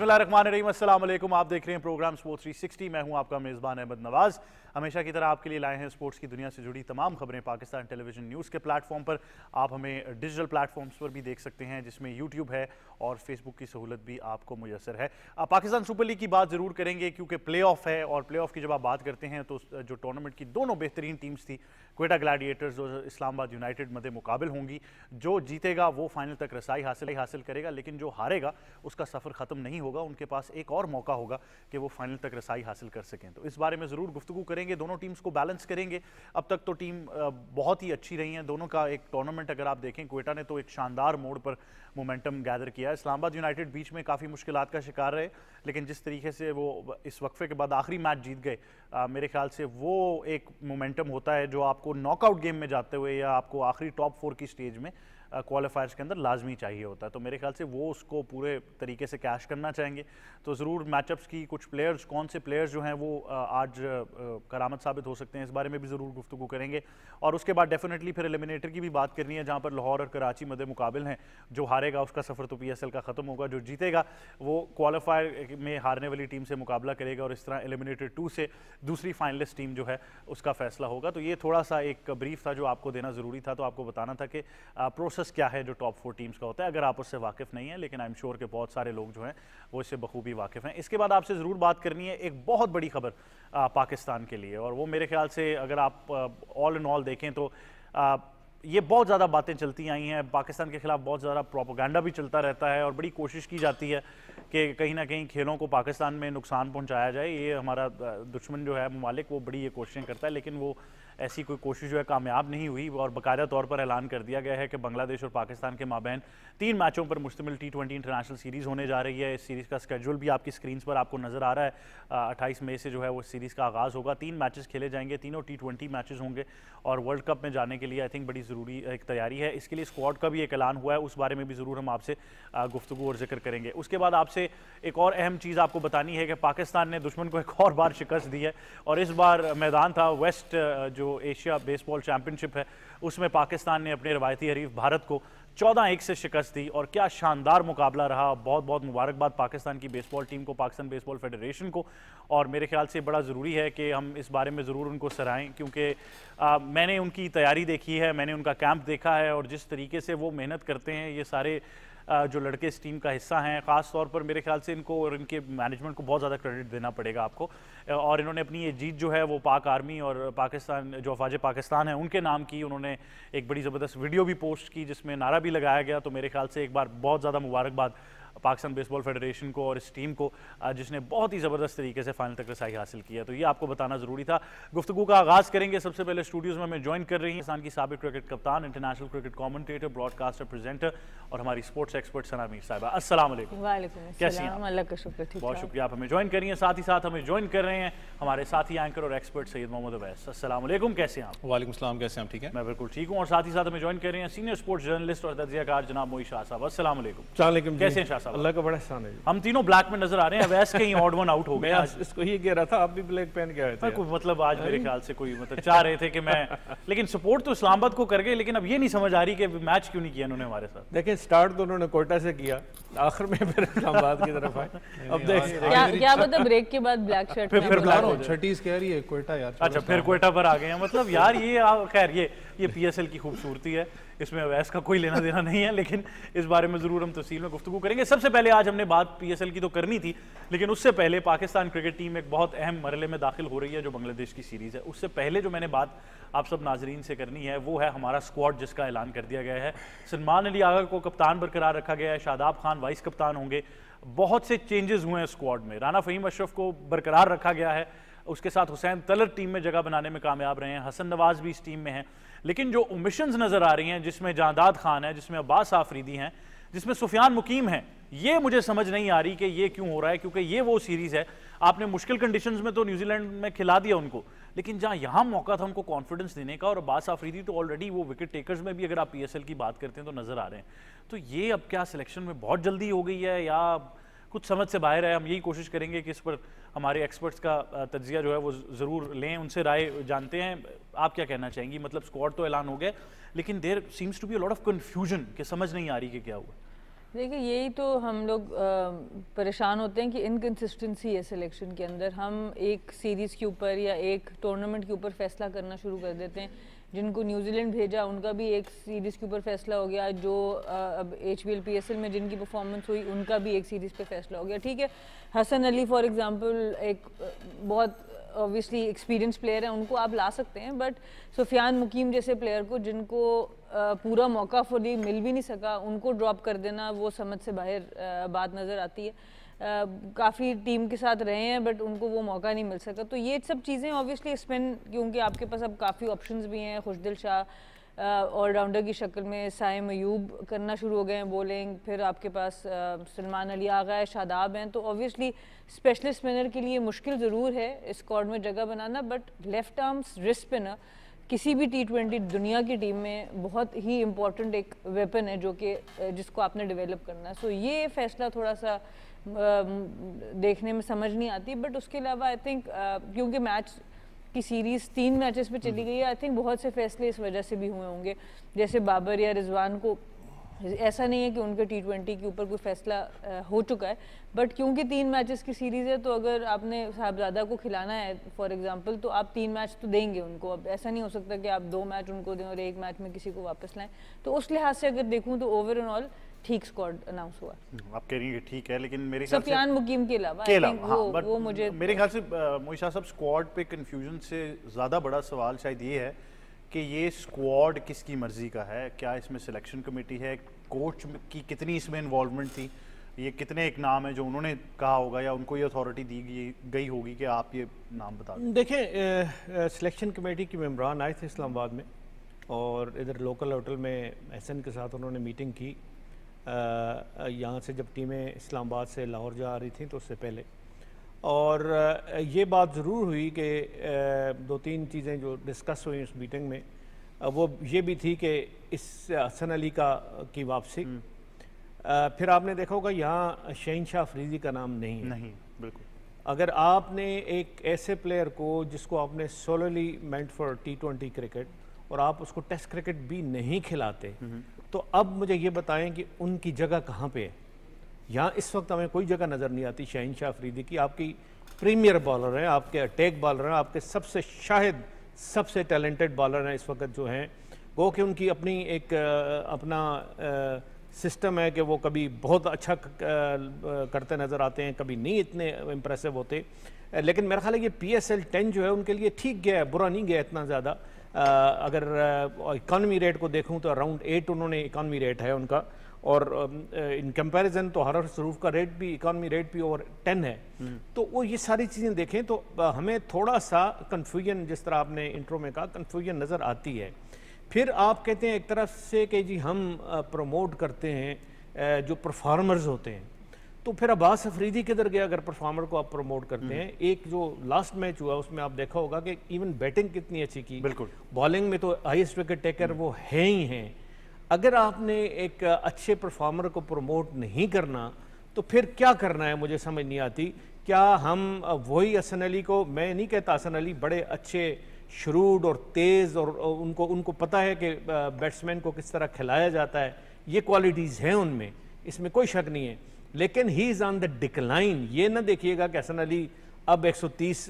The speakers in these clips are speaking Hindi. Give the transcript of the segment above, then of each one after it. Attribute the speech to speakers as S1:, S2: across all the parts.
S1: बिस्मिल्लाहिर्रहमानिर्रहीम, अस्सलाम वालेकुम। आप देख रहे हैं प्रोग्राम स्पोर्ट्स 360। मैं हूं आपका मेज़बान अहमद नवाज़। हमेशा की तरह आपके लिए लाए हैं स्पोर्ट्स की दुनिया से जुड़ी तमाम खबरें पाकिस्तान टेलीविजन न्यूज़ के प्लेटफॉर्म पर। आप हमें डिजिटल प्लेटफॉर्म्स पर भी देख सकते हैं, जिसमें यूट्यूब है और फेसबुक की सहूलत भी आपको मुयसर है। पाकिस्तान सुपर लीग की बात ज़रूर करेंगे क्योंकि प्ले ऑफ है, और प्ले ऑफ की जब आप बात करते हैं तो जो टूर्नामेंट की दोनों बेहतरीन टीम्स थी, क्वेटा ग्लैडिएटर्स और इस्लामाबाद यूनाइटेड मध्य मुकाबिल होंगी। जो जीतेगा वो फाइनल तक रसाई हासिल करेगा, लेकिन जो हारेगा उसका सफ़र ख़त्म नहीं होगा। उनके पास एक और मौका होगा कि वो फाइनल तक रसाई हासिल कर सकें। तो इस बारे में ज़रूर गुफ्तगू करेंगे, दोनों टीम्स को बैलेंस करेंगे। अब तक तो टीम बहुत ही अच्छी रही हैं दोनों का। एक टूर्नामेंट अगर आप देखें, क्वेटा ने तो एक शानदार मोड़ पर मोमेंटम गैदर किया। इस्लामाबाद यूनाइटेड बीच में काफ़ी मुश्किलात का शिकार रहे, लेकिन जिस तरीके से वो इस वक्फे के बाद आखिरी मैच जीत गए, मेरे ख्याल से वो एक मोमेंटम होता है जो आपको नॉकआउट गेम में जाते हुए या आपको आखिरी टॉप 4 की स्टेज में क्वालिफायर्स के अंदर लाजमी चाहिए होता है। तो मेरे ख्याल से वो उसको पूरे तरीके से कैश करना चाहेंगे। तो ज़रूर मैचअप्स की कुछ प्लेयर्स, कौन से प्लेयर्स जो हैं वो आज करामत साबित हो सकते हैं, इस बारे में भी ज़रूर गुफ्तगू करेंगे। और उसके बाद डेफिनेटली फिर एलिमिनेटर की भी बात करनी है, जहाँ पर लाहौर और कराची मध्य मुकाबिल हैं। जो हारेगा उसका सफ़र तो PSL का ख़त्म होगा, जो जीतेगा वो क्वालिफायर में हारने वाली टीम से मुकाबला करेगा, और इस तरह एलिमिनेटर 2 से दूसरी फाइनलिस्ट टीम जो है उसका फैसला होगा। तो ये थोड़ा सा एक ब्रीफ था जो आपको देना ज़रूरी था। तो आपको बताना था कि प्रोसेस क्या है जो टॉप 4 टीम्स का होता है, अगर आप उससे वाकिफ़ नहीं है, लेकिन आई एम श्योर कि बहुत सारे लोग जो हैं वो इससे बखूबी वाकिफ़ हैं। इसके बाद आपसे ज़रूर बात करनी है एक बहुत बड़ी खबर पाकिस्तान के लिए, और वो मेरे ख्याल से अगर आप ऑल इन ऑल देखें तो ये बहुत ज़्यादा बातें चलती आई हैं, पाकिस्तान के खिलाफ बहुत ज़्यादा प्रोपेगेंडा भी चलता रहता है, और बड़ी कोशिश की जाती है कि कहीं ना कहीं खेलों को पाकिस्तान में नुकसान पहुंचाया जाए। ये हमारा दुश्मन जो है ममालिक, वो बड़ी ये कोशिशें करता है, लेकिन वो ऐसी कोई कोशिश जो है कामयाब नहीं हुई। और बाकायदा तौर पर ऐलान कर दिया गया है कि बांग्लादेश और पाकिस्तान के माबैन 3 मैचों पर मुश्तमिल T20 इंटरनेशनल सीरीज़ होने जा रही है। इस सीरीज़ का स्केड्यूल भी आपकी स्क्रीन पर आपको नज़र आ रहा है। 28 मई से जो है वो सीरीज़ का आगाज़ होगा। 3 मैचेस खेले जाएंगे, तीनों T20 मैचेस होंगे, और वर्ल्ड कप में जाने के लिए आई थिंक बड़ी ज़रूरी एक तैयारी है। इसके लिए स्क्वाड का भी एक ऐलान हुआ है, उस बारे में भी ज़रूर हम आपसे गुफ्तगू और जिक्र करेंगे। उसके बाद आपसे एक और अहम चीज़ आपको बतानी है कि पाकिस्तान ने दुश्मन को एक और बार शिकस्त दी है, और इस बार मैदान था वेस्ट जो एशिया बेसबॉल चैम्पियनशिप है, उसमें पाकिस्तान ने अपने रवायती हरीफ भारत को 14-1 से शिकस्त दी। और क्या शानदार मुकाबला रहा। बहुत बहुत मुबारकबाद पाकिस्तान की बेसबॉल टीम को, पाकिस्तान बेसबॉल फेडरेशन को, और मेरे ख्याल से बड़ा ज़रूरी है कि हम इस बारे में ज़रूर उनको सराहें, क्योंकि मैंने उनकी तैयारी देखी है, मैंने उनका कैंप देखा है, और जिस तरीके से वो मेहनत करते हैं, ये सारे जो लड़के इस टीम का हिस्सा हैं, ख़ास तौर पर मेरे ख्याल से इनको और इनके मैनेजमेंट को बहुत ज़्यादा क्रेडिट देना पड़ेगा आपको। और इन्होंने अपनी ये जीत जो है वो पाक आर्मी और पाकिस्तान जो अफवाज पाकिस्तान है उनके नाम की। उन्होंने एक बड़ी ज़बरदस्त वीडियो भी पोस्ट की जिसमें नारा भी लगाया गया। तो मेरे ख्याल से एक बार बहुत ज़्यादा मुबारकबाद पाकिस्तान बेसबॉल फेडरेशन को और इस टीम को, जिसने बहुत ही ज़बरदस्त तरीके से फाइनल तक रसाई हासिल किया। तो ये आपको बताना ज़रूरी था। गुफ्तगू का आगाज़ करेंगे। सबसे पहले स्टूडियोज़ में हमें ज्वाइन कर रही हैं पाकिस्तान की साबिक क्रिकेट कप्तान, international cricket commentator, broadcaster, presenter और हमारी स्पोर्ट्स एक्सपर्ट सना मीर साहिबा। अस्सलाम वालेकुम। कैसी हैं?
S2: अल्लाह का शुक्र, ठीक।
S1: बहुत शुक्रिया, आप हमें ज्वाइन कर रही हैं। साथ ही साथ हमें ज्वाइन कर रहे हैं हमारे साथी एंकर और एक्सपर्ट सैयद मोहम्मद अवैस। अस्सलाम वालेकुम, कैसे हैं आप?
S3: वालेकुम सलाम, कैसे हैं आप? ठीक है,
S1: मैं बिल्कुल ठीक हूँ। और साथ ही साथ हमें ज्वाइन कर रहे हैं सीनियर स्पोर्ट्स जर्नलिस्ट और तज्ज़ियाकार जनाब मोई शाह साहब। अस्सलाम वालेकुम। कैसे हैं शाह साहब?
S4: अल्लाह का बड़ा एहसान है।
S1: हम तीनों ब्लैक में नजर आ रहे हैं, वैसे कहीं ऑड वन आउट हो गया।
S4: मैं इसको ही कह रहा था, आप भी ब्लैक पहन के आए थे।
S1: कोई मतलब आज मेरे ख्याल से कोई मतलब चाह रहे थे कि मैं, लेकिन सपोर्ट तो इस्लामाबाद को कर गए, लेकिन अब ये नहीं समझ आ रही कि मैच क्यों नहीं किया उन्होंने हमारे साथ।
S4: देखें, स्टार्ट तो उन्होंने कोयटा से किया, आखिर में फिर इस्लामाबाद की तरफ आए। अब देख
S2: क्या मतलब ब्रेक के बाद ब्लैक शर्ट
S1: फिर ब्लैक हो
S3: छठीस कह रही है कोयटा यार।
S1: अच्छा, फिर कोयटा पर आ गए हैं। मतलब यार ये खैर ये PSL की खूबसूरती है, इसमें अवैस का कोई लेना देना नहीं है, लेकिन इस बारे में ज़रूर हम तफसील में गुफ्तगू करेंगे। सबसे पहले आज हमने बात PSL की तो करनी थी, लेकिन उससे पहले पाकिस्तान क्रिकेट टीम एक बहुत अहम मरहले में दाखिल हो रही है जो बांग्लादेश की सीरीज़ है। उससे पहले जो मैंने बात आप सब नाजरीन से करनी है वो है हमारा स्क्वाड, जिसका ऐलान कर दिया गया है। सलमान अली आगा को कप्तान बरकरार रखा गया है, शादाब खान वाइस कप्तान होंगे। बहुत से चेंजेस हुए हैं स्क्वाड में। राना फ़हीम अशरफ को बरकरार रखा गया है, उसके साथ हुसैन तलर टीम में जगह बनाने में कामयाब रहे हैं, हसन नवाज भी इस टीम में हैं। लेकिन जो ओमिशंस नज़र आ रही हैं, जिसमें जांदाद खान है, जिसमें अब्बास आफरीदी हैं, जिसमें सुफियान मुकीम हैं, ये मुझे समझ नहीं आ रही कि ये क्यों हो रहा है। क्योंकि ये वो सीरीज़ है, आपने मुश्किल कंडीशंस में तो न्यूजीलैंड में खिला दिया उनको, लेकिन जहाँ यहाँ मौका था उनको कॉन्फिडेंस देने का। और अब्बास आफरीदी तो ऑलरेडी वो विकेट टेकर्स में भी अगर आप PSL की बात करते हैं तो नज़र आ रहे हैं। तो ये अब क्या सिलेक्शन में बहुत जल्दी हो गई है या कुछ समझ से बाहर है? हम यही कोशिश करेंगे कि इस पर हमारे एक्सपर्ट्स का तज्जिया जो है वो ज़रूर लें, उनसे राय जानते हैं। आप क्या कहना चाहेंगी? मतलब स्क्वाड तो ऐलान हो गया, लेकिन there seems to be a lot of confusion कि समझ नहीं आ रही कि क्या हुआ।
S2: देखिए यही तो हम लोग परेशान होते हैं कि इनकंसिस्टेंसी है सिलेक्शन के अंदर। हम एक सीरीज़ के ऊपर या एक टूर्नामेंट के ऊपर फैसला करना शुरू कर देते हैं। जिनको न्यूजीलैंड भेजा उनका भी एक सीरीज़ के ऊपर फैसला हो गया, जो अब HBL PSL में जिनकी परफॉर्मेंस हुई उनका भी एक सीरीज़ पे फैसला हो गया। ठीक है, हसन अली फॉर एग्जांपल एक बहुत ऑब्वियसली एक्सपीरियंस प्लेयर है, उनको आप ला सकते हैं, बट सुफियान मुकीम जैसे प्लेयर को जिनको पूरा मौका फुली मिल भी नहीं सका, उनको ड्रॉप कर देना वो समझ से बाहर बात नज़र आती है। काफ़ी टीम के साथ रहे हैं बट उनको वो मौका नहीं मिल सका। तो ये सब चीज़ें ऑब्वियसली स्पिन, क्योंकि आपके पास अब काफ़ी ऑप्शंस भी हैं। खुशदिल शाह ऑलराउंडर की शक्ल में, साइम अयूब करना शुरू हो गए हैं बॉलिंग, फिर आपके पास सलमान अली आ गए, शादाब हैं। तो ऑब्वियसली स्पेशलिस्ट स्पिनर के लिए मुश्किल ज़रूर है स्क्वाड में जगह बनाना, but left arms wrist spinner किसी भी T20 दुनिया की टीम में बहुत ही इम्पॉर्टेंट एक वेपन है जो कि जिसको आपने डेवलप करना है। सो ये फैसला थोड़ा सा देखने में समझ नहीं आती, बट उसके अलावा आई थिंक क्योंकि मैच की सीरीज़ 3 मैचेस पे चली गई है, आई थिंक बहुत से फैसले इस वजह से भी हुए होंगे। जैसे बाबर या रिजवान को, ऐसा नहीं है कि उनके T20 के ऊपर कोई फैसला हो चुका है, बट क्योंकि 3 मैचेस की सीरीज़ है तो अगर आपने साहबजादा को खिलाना है फॉर एग्जांपल, तो आप 3 मैच तो देंगे उनको। अब ऐसा नहीं हो सकता कि आप 2 मैच उनको दें और 1 मैच में किसी को वापस लाएं। तो उस लिहाज से अगर देखूँ तो ओवरऑल ठीक स्क्वाड अनाउंस हुआ।
S1: आप कह रही हैं ठीक है, लेकिन मेरे ख्याल से
S2: सुफियान मुकीम के अलावा वो मुझे
S1: मेरे ख्याल से मोइशा साहब स्क्वाड पे कंफ्यूजन से ज़्यादा बड़ा सवाल शायद ये है कि ये स्क्वाड किसकी मर्जी का है। क्या इसमें सिलेक्शन कमेटी है, कोच की कितनी इसमें इन्वॉल्वमेंट थी, ये कितने एक नाम है जो उन्होंने कहा होगा या उनको ये अथॉरिटी दी गई होगी कि आप ये नाम बता दें।
S4: देखें, सिलेक्शन कमेटी के मेंबरान आए थे इस्लामाबाद में और इधर लोकल होटल में एहसन के साथ उन्होंने मीटिंग की। यहाँ से जब टीमें इस्लामाबाद से लाहौर जा रही थी तो उससे पहले, और ये बात ज़रूर हुई कि 2-3 चीज़ें जो डिस्कस हुई उस मीटिंग में, वो ये भी थी कि इस हसन अली की वापसी। फिर आपने देखा होगा यहाँ शहनशाह अफरीदी का नाम नहीं,
S1: बिल्कुल।
S4: अगर आपने एक ऐसे प्लेयर को जिसको आपने सोलरली मेंट फॉर T20 क्रिकेट और आप उसको टेस्ट क्रिकेट भी नहीं खिलाते, तो अब मुझे ये बताएं कि उनकी जगह कहाँ पे है। यहाँ इस वक्त हमें कोई जगह नज़र नहीं आती शहनशाह अफरीदी की। आपकी प्रीमियर बॉलर हैं, आपके अटैक बॉलर हैं, आपके सबसे शायद सबसे टैलेंटेड बॉलर हैं इस वक्त जो हैं। वो कि उनकी अपनी एक अपना सिस्टम है कि वो कभी बहुत अच्छा करते नज़र आते हैं, कभी नहीं इतने इम्प्रेसिव होते। लेकिन मेरा ख्याल है ये PSL 10 जो है उनके लिए ठीक गया है, बुरा नहीं गया इतना ज़्यादा। अगर इकॉनमी रेट को देखूं तो अराउंड 8 उन्होंने इकॉनमी रेट है उनका, और इन कंपैरिजन तो हर सरूफ का रेट भी, इकॉनमी रेट भी ओवर 10 है। तो वो ये सारी चीज़ें देखें तो हमें थोड़ा सा कन्फ्यूजन, जिस तरह आपने इंट्रो में कहा, कन्फ्यूजन नज़र आती है। फिर आप कहते हैं एक तरफ से कि जी हम प्रमोट करते हैं जो परफॉर्मर्स होते हैं, तो फिर अब्बास अफरीदी किधर गया अगर परफॉर्मर को आप प्रमोट करते हैं। एक जो लास्ट मैच हुआ उसमें आप देखा होगा कि इवन बैटिंग कितनी अच्छी की,
S1: बिल्कुल,
S4: बॉलिंग में तो हाईएस्ट विकेट टेकर वो है ही हैं। अगर आपने एक अच्छे परफॉर्मर को प्रमोट नहीं करना तो फिर क्या करना है, मुझे समझ नहीं आती। क्या हम वही हसन अली को, मैं नहीं कहता हसन अली बड़े अच्छे श्रूड और तेज़ और उनको पता है कि बैट्समैन को किस तरह खिलाया जाता है, ये क्वालिटीज़ हैं उनमें, इसमें कोई शक नहीं है, लेकिन he is on the decline. ये ना देखिएगा कि हसन अली अब 130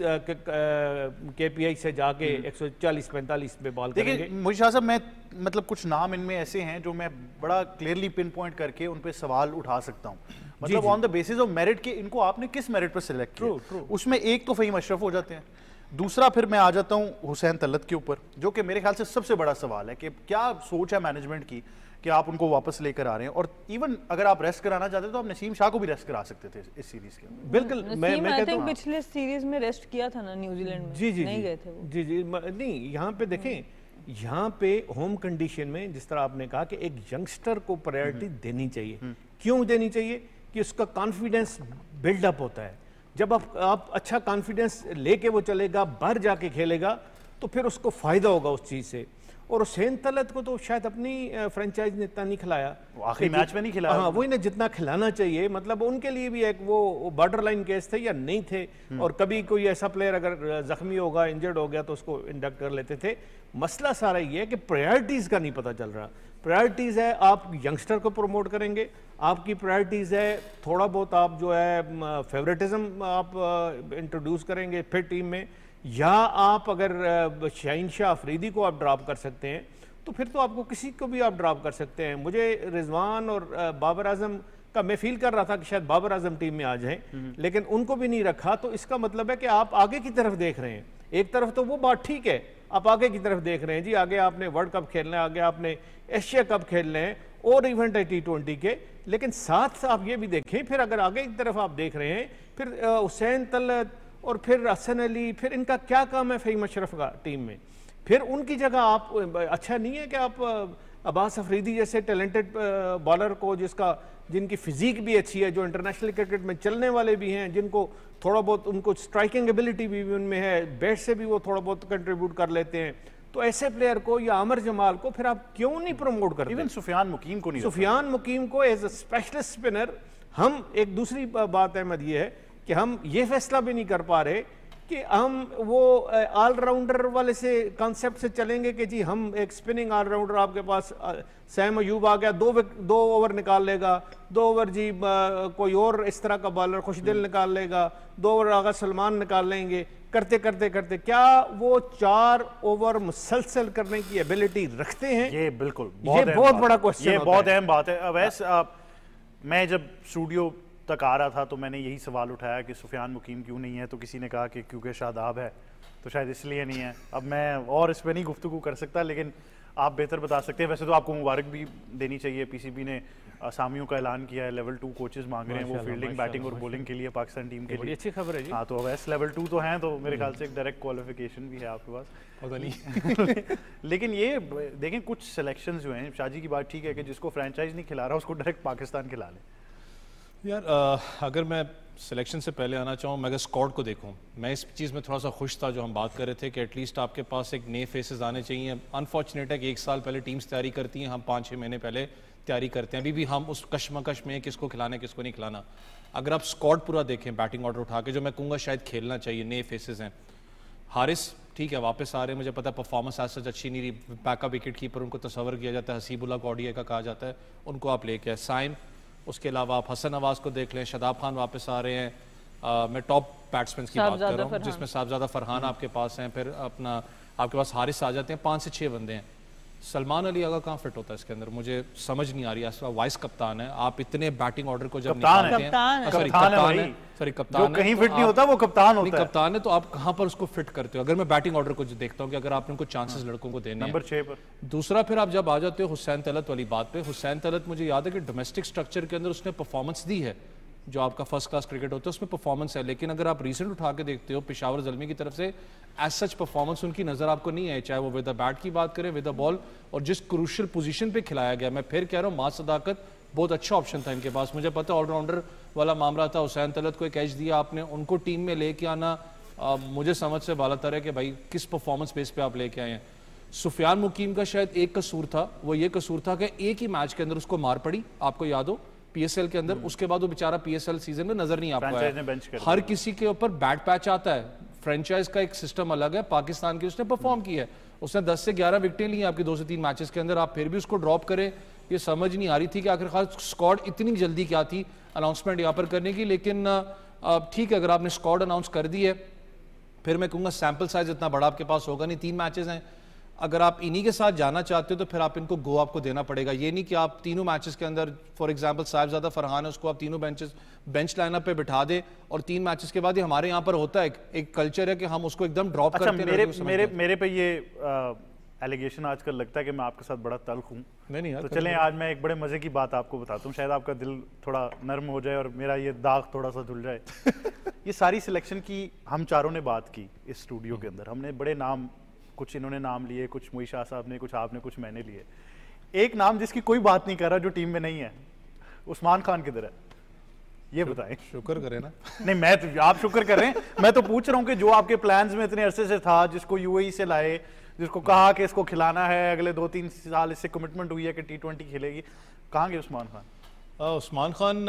S4: KPI से जाके 140-45 पे बॉल करेंगे।
S1: देखिए मोइशा साहब, मैं मतलब कुछ नाम इनमें ऐसे हैं जो मैं बड़ा क्लियरली पिन पॉइंट करके उन पे सवाल उठा सकता हूँ, मतलब on the basis of merit के इनको आपने किस मेरिट पर सिलेक्ट किया। उसमें एक तो फ़हीम अशरफ हो जाते हैं, दूसरा फिर मैं आ जाता हूँ हुसैन तलत के ऊपर, जो कि मेरे ख्याल से सबसे बड़ा सवाल है कि क्या सोच है मैनेजमेंट की कि आप उनको वापस लेकर आ रहे हैं। और इवन अगर आप रेस्ट कराना चाहते तो आप नसीम शाह को भी रेस्ट करा सकते थे इस सीरीज के।
S4: बिल्कुल, मैं कहता हूं
S2: पिछले सीरीज में रेस्ट किया था ना न्यूजीलैंड में,
S4: जी
S2: नहीं गए थे वो।
S4: जी नहीं, यहाँ पे देखें, यहाँ पे होम कंडीशन में जिस तरह आपने कहा कि एक यंगस्टर को प्रायोरिटी देनी चाहिए। क्यों देनी चाहिए? कि उसका कॉन्फिडेंस बिल्डअप होता है। जब आप अच्छा कॉन्फिडेंस लेके वो चलेगा, बाहर जाके खेलेगा, तो फिर उसको फ़ायदा होगा उस चीज़ से। और हुसैन तलत को तो शायद अपनी फ्रेंचाइज ने इतना नहीं खिलाया,
S1: आखिरी मैच में नहीं खिलाया।
S4: हाँ, वही ना जितना खिलाना चाहिए। मतलब उनके लिए भी एक वो बॉर्डर लाइन केस थे या नहीं थे, और कभी कोई ऐसा प्लेयर अगर जख्मी होगा, इंजर्ड हो गया, तो उसको इंडक्ट कर लेते थे। मसला सारा ये है कि प्रायोरिटीज़ का नहीं पता चल रहा। प्रायोरिटीज़ है आप यंगस्टर को प्रमोट करेंगे, आपकी प्रायोरिटीज़ है, थोड़ा बहुत आप जो है फेवरेटिज्म आप इंट्रोड्यूस करेंगे फिर टीम में, या आप अगर शाहीन शाह अफरीदी को आप ड्रॉप कर सकते हैं तो फिर तो आपको किसी को भी आप ड्रॉप कर सकते हैं। मुझे रिजवान और बाबर आजम का मैं फील कर रहा था कि शायद बाबर आजम टीम में आ जाएं, लेकिन उनको भी नहीं रखा, तो इसका मतलब है कि आप आगे की तरफ देख रहे हैं। एक तरफ तो वो बात ठीक है, आप आगे की तरफ देख रहे हैं जी, आगे आपने वर्ल्ड कप खेलना है, आगे आपने एशिया कप खेलने हैं और इवेंट है T20 के, लेकिन साथ आप ये भी देखें फिर अगर आगे की तरफ आप देख रहे हैं फिर हुसैन तलत और फिर हसन अली, फिर इनका क्या काम है फ़हीम अशरफ का टीम में? फिर उनकी जगह आप, अच्छा नहीं है कि आप अब्बास अफरीदी जैसे टैलेंटेड बॉलर को, जिनकी फिजिक भी अच्छी है, जो इंटरनेशनल क्रिकेट में चलने वाले भी हैं, जिनको थोड़ा बहुत उनको स्ट्राइकिंग एबिलिटी भी उनमें है, बैट से भी वो थोड़ा बहुत कंट्रीब्यूट कर लेते हैं, तो ऐसे प्लेयर को या आमिर जमाल को फिर आप क्यों नहीं प्रमोट करते?
S1: इवन सुफियान मुकीम को नहीं,
S4: सुफियान मुकीम को एज अ स्पेशलिस्ट स्पिनर। हम एक दूसरी बात अहमद ये है कि हम ये फैसला भी नहीं कर पा रहे कि हम वो ऑलराउंडर वाले से कॉन्सेप्ट से चलेंगे कि जी हम एक स्पिनिंग ऑलराउंडर, आपके पास सैम अयूब आ गया, 2 ओवर निकाल लेगा, 2 ओवर जी कोई और इस तरह का बॉलर खुशदिल निकाल लेगा, 2 ओवर आगा सलमान निकाल लेंगे, करते करते करते क्या वो 4 ओवर मुसलसल करने की एबिलिटी रखते हैं?
S1: ये बिल्कुल
S4: बहुत बड़ा क्वेश्चन,
S1: ये बहुत अहम बात है। अवैस, मैं जब स्टूडियो तक आ रहा था तो मैंने यही सवाल उठाया कि सुफियान मुकीम क्यों नहीं है, तो किसी ने कहा कि क्योंकि शादाब है, तो शायद इसलिए नहीं है। अब मैं और इस पर नहीं गुफ्तगू कर सकता, लेकिन आप बेहतर बता सकते हैं। वैसे तो आपको मुबारक भी देनी चाहिए, पीसीबी ने असामियों का ऐलान किया है, लेवल 2 कोचेस मांग रहे हैं वो फील्डिंग, बैटिंग और बॉलिंग के लिए पाकिस्तान टीम के लिए।
S4: बड़ी अच्छी खबर है जी।
S1: हाँ, तो अवैस लेवल 2 तो हैं, तो मेरे ख्याल से एक डायरेक्ट क्वालिफिकेशन भी है आपके पास,
S3: पता नहीं।
S1: लेकिन ये देखें कुछ सिलेक्शन जो हैं, शाजी की बात ठीक है कि जिसको फ्रेंचाइज नहीं खिला रहा उसको डायरेक्ट पाकिस्तान खिला लें।
S3: यार अगर मैं सिलेक्शन से पहले आना चाहूँ, मैं अगर स्क्वाड को देखूँ, मैं इस चीज़ में थोड़ा सा खुश था जो हम बात कर रहे थे कि एटलीस्ट आपके पास एक नए फेसेस आने चाहिए। अनफॉर्चुनेट है कि 1 साल पहले टीम्स तैयारी करती हैं, हम 5-6 महीने पहले तैयारी करते हैं, अभी भी हम उस कश्मकश में किसको खिलाना है किसको नहीं खिलाना। अगर आप स्क्वाड पूरा देखें, बैटिंग ऑर्डर उठा के, जो मैं कहूँगा शायद खेलना चाहिए, नए फेसेस हैं। हारिस ठीक है वापस आ रहे हैं, मुझे पता है परफॉर्मेंस आज सच अच्छी नहीं रही, बैकअप विकेट कीपर उनको तस्वर किया जाता है, हसीबुल्ला कौडिया का कहा जाता है, उनको आप लेके आए। साइम, उसके अलावा आप हसन नवाज को देख लें, शादाब खान वापस आ रहे हैं, मैं टॉप बैट्समैन की बात कर रहा हूँ जिसमें साहबजादा फरहान आपके पास हैं, फिर अपना आपके पास हारिस आ जाते हैं, 5 से 6 बंदे हैं। सलमान अली अगर कहाँ फिट होता है इसके अंदर, मुझे समझ नहीं आ रही है। वाइस कप्तान है, आप इतने बैटिंग ऑर्डर को जब निकालते हैं, कप्तान
S1: कहीं फिट नहीं होता वो कप्तान होता है।
S3: कप्तान है तो आप कहाँ पर उसको फिट करते हो? अगर मैं बैटिंग ऑर्डर को देखता हूँ कि अगर आपने उनको चांसेस लड़कों को देने
S1: नंबर 6 पर।
S3: दूसरा फिर आप जब आ जाते हो हुसैन तलत वाली बात पे, हुसैन तलत मुझे याद है कि डोमेस्टिक स्ट्रक्चर के अंदर उसने परफॉर्मेंस दी है, जो आपका फर्स्ट क्लास क्रिकेट होता है उसमें परफॉर्मेंस है, लेकिन अगर आप रिसेंट उठा के देखते हो पेशावर ज़ल्मी की तरफ से एज सच परफॉर्मेंस उनकी नज़र आपको नहीं है, चाहे वो विद द बैट की बात करें, विद द बॉल, और जिस क्रूशियल पोजीशन पे खिलाया गया। मैं फिर कह रहा हूँ मां सदाकत बहुत अच्छा ऑप्शन था इनके पास, मुझे पता है ऑलराउंडर वाला मामला था, हुसैन तलत को एक एज दिया आपने, उनको टीम में लेके आना मुझे समझ से बालातर है कि भाई किस परफॉर्मेंस बेस पे आप लेके आए हैं। सुफियान मुकीम का शायद एक कसूर था, वो ये कसूर था कि एक ही मैच के अंदर उसको मार पड़ी, आपको याद हो पीएसएल के अंदर, उसके बाद वो बेचारा पीएसएल सीजन में नजर नहीं आ पाया। हर किसी के ऊपर बैट पैच आता है, फ्रेंचाइज का एक सिस्टम अलग है, पाकिस्तान की उसने परफॉर्म की है, उसने 10 से 11 विकेटें ली आपकी 2 से 3 मैचेस के अंदर, आप फिर भी उसको ड्रॉप करें, ये समझ नहीं आ रही थी कि आखिरकार स्क्वाड इतनी जल्दी क्या थी अनाउंसमेंट यहाँ पर करने की। लेकिन ठीक है, अगर आपने स्क्वाड अनाउंस कर दी है, फिर मैं कहूँगा सैम्पल साइज इतना बड़ा आपके पास होगा नहीं, 3 मैचेस हैं, अगर आप इन्हीं के साथ जाना चाहते हो तो फिर आप इनको गो आपको देना पड़ेगा। ये नहीं कि आप तीनों मैचेस के अंदर, फॉर एग्जांपल साहिबजादा फरहान है, उसको आप तीनों बेंच लाइनअप पे बिठा दे और 3 मैचेस के बाद ही हमारे यहाँ पर होता है एक कल्चर है कि हम उसको एकदम ड्रॉप करते हैं।
S1: मेरे पे ये एलिगेशन आजकल लगता है कि मैं आपके साथ बड़ा तल्ख हूँ।
S3: नहीं
S1: तो चलें आज मैं एक बड़े मजे की बात आपको बताता हूँ, शायद आपका दिल थोड़ा नर्म हो जाए और मेरा ये दाग थोड़ा सा धुल जाए। ये सारी सिलेक्शन की हम चारों ने बात की इस स्टूडियो के अंदर, हमने बड़े नाम, कुछ इन्होंने नाम लिए, कुछ मोई शाह साहब ने, कुछ आपने, कुछ मैंने लिए। एक नाम जिसकी कोई बात नहीं कर रहा, जो टीम में नहीं है, उस्मान खान किधर है ये बताएं।
S3: शुक्र करें ना।
S1: नहीं, मैं तो, आप शुक्र कर रहे हैं, मैं तो पूछ रहा हूं कि जो आपके प्लान्स में इतने अरसे से था, जिसको यूएई से लाए, जिसको कहा कि इसको खिलाना है, अगले 2-3 साल इससे कमिटमेंट हुई है कि T20 खेलेगी, कहाँ गए उस्मान खान?
S3: उस्मान खान,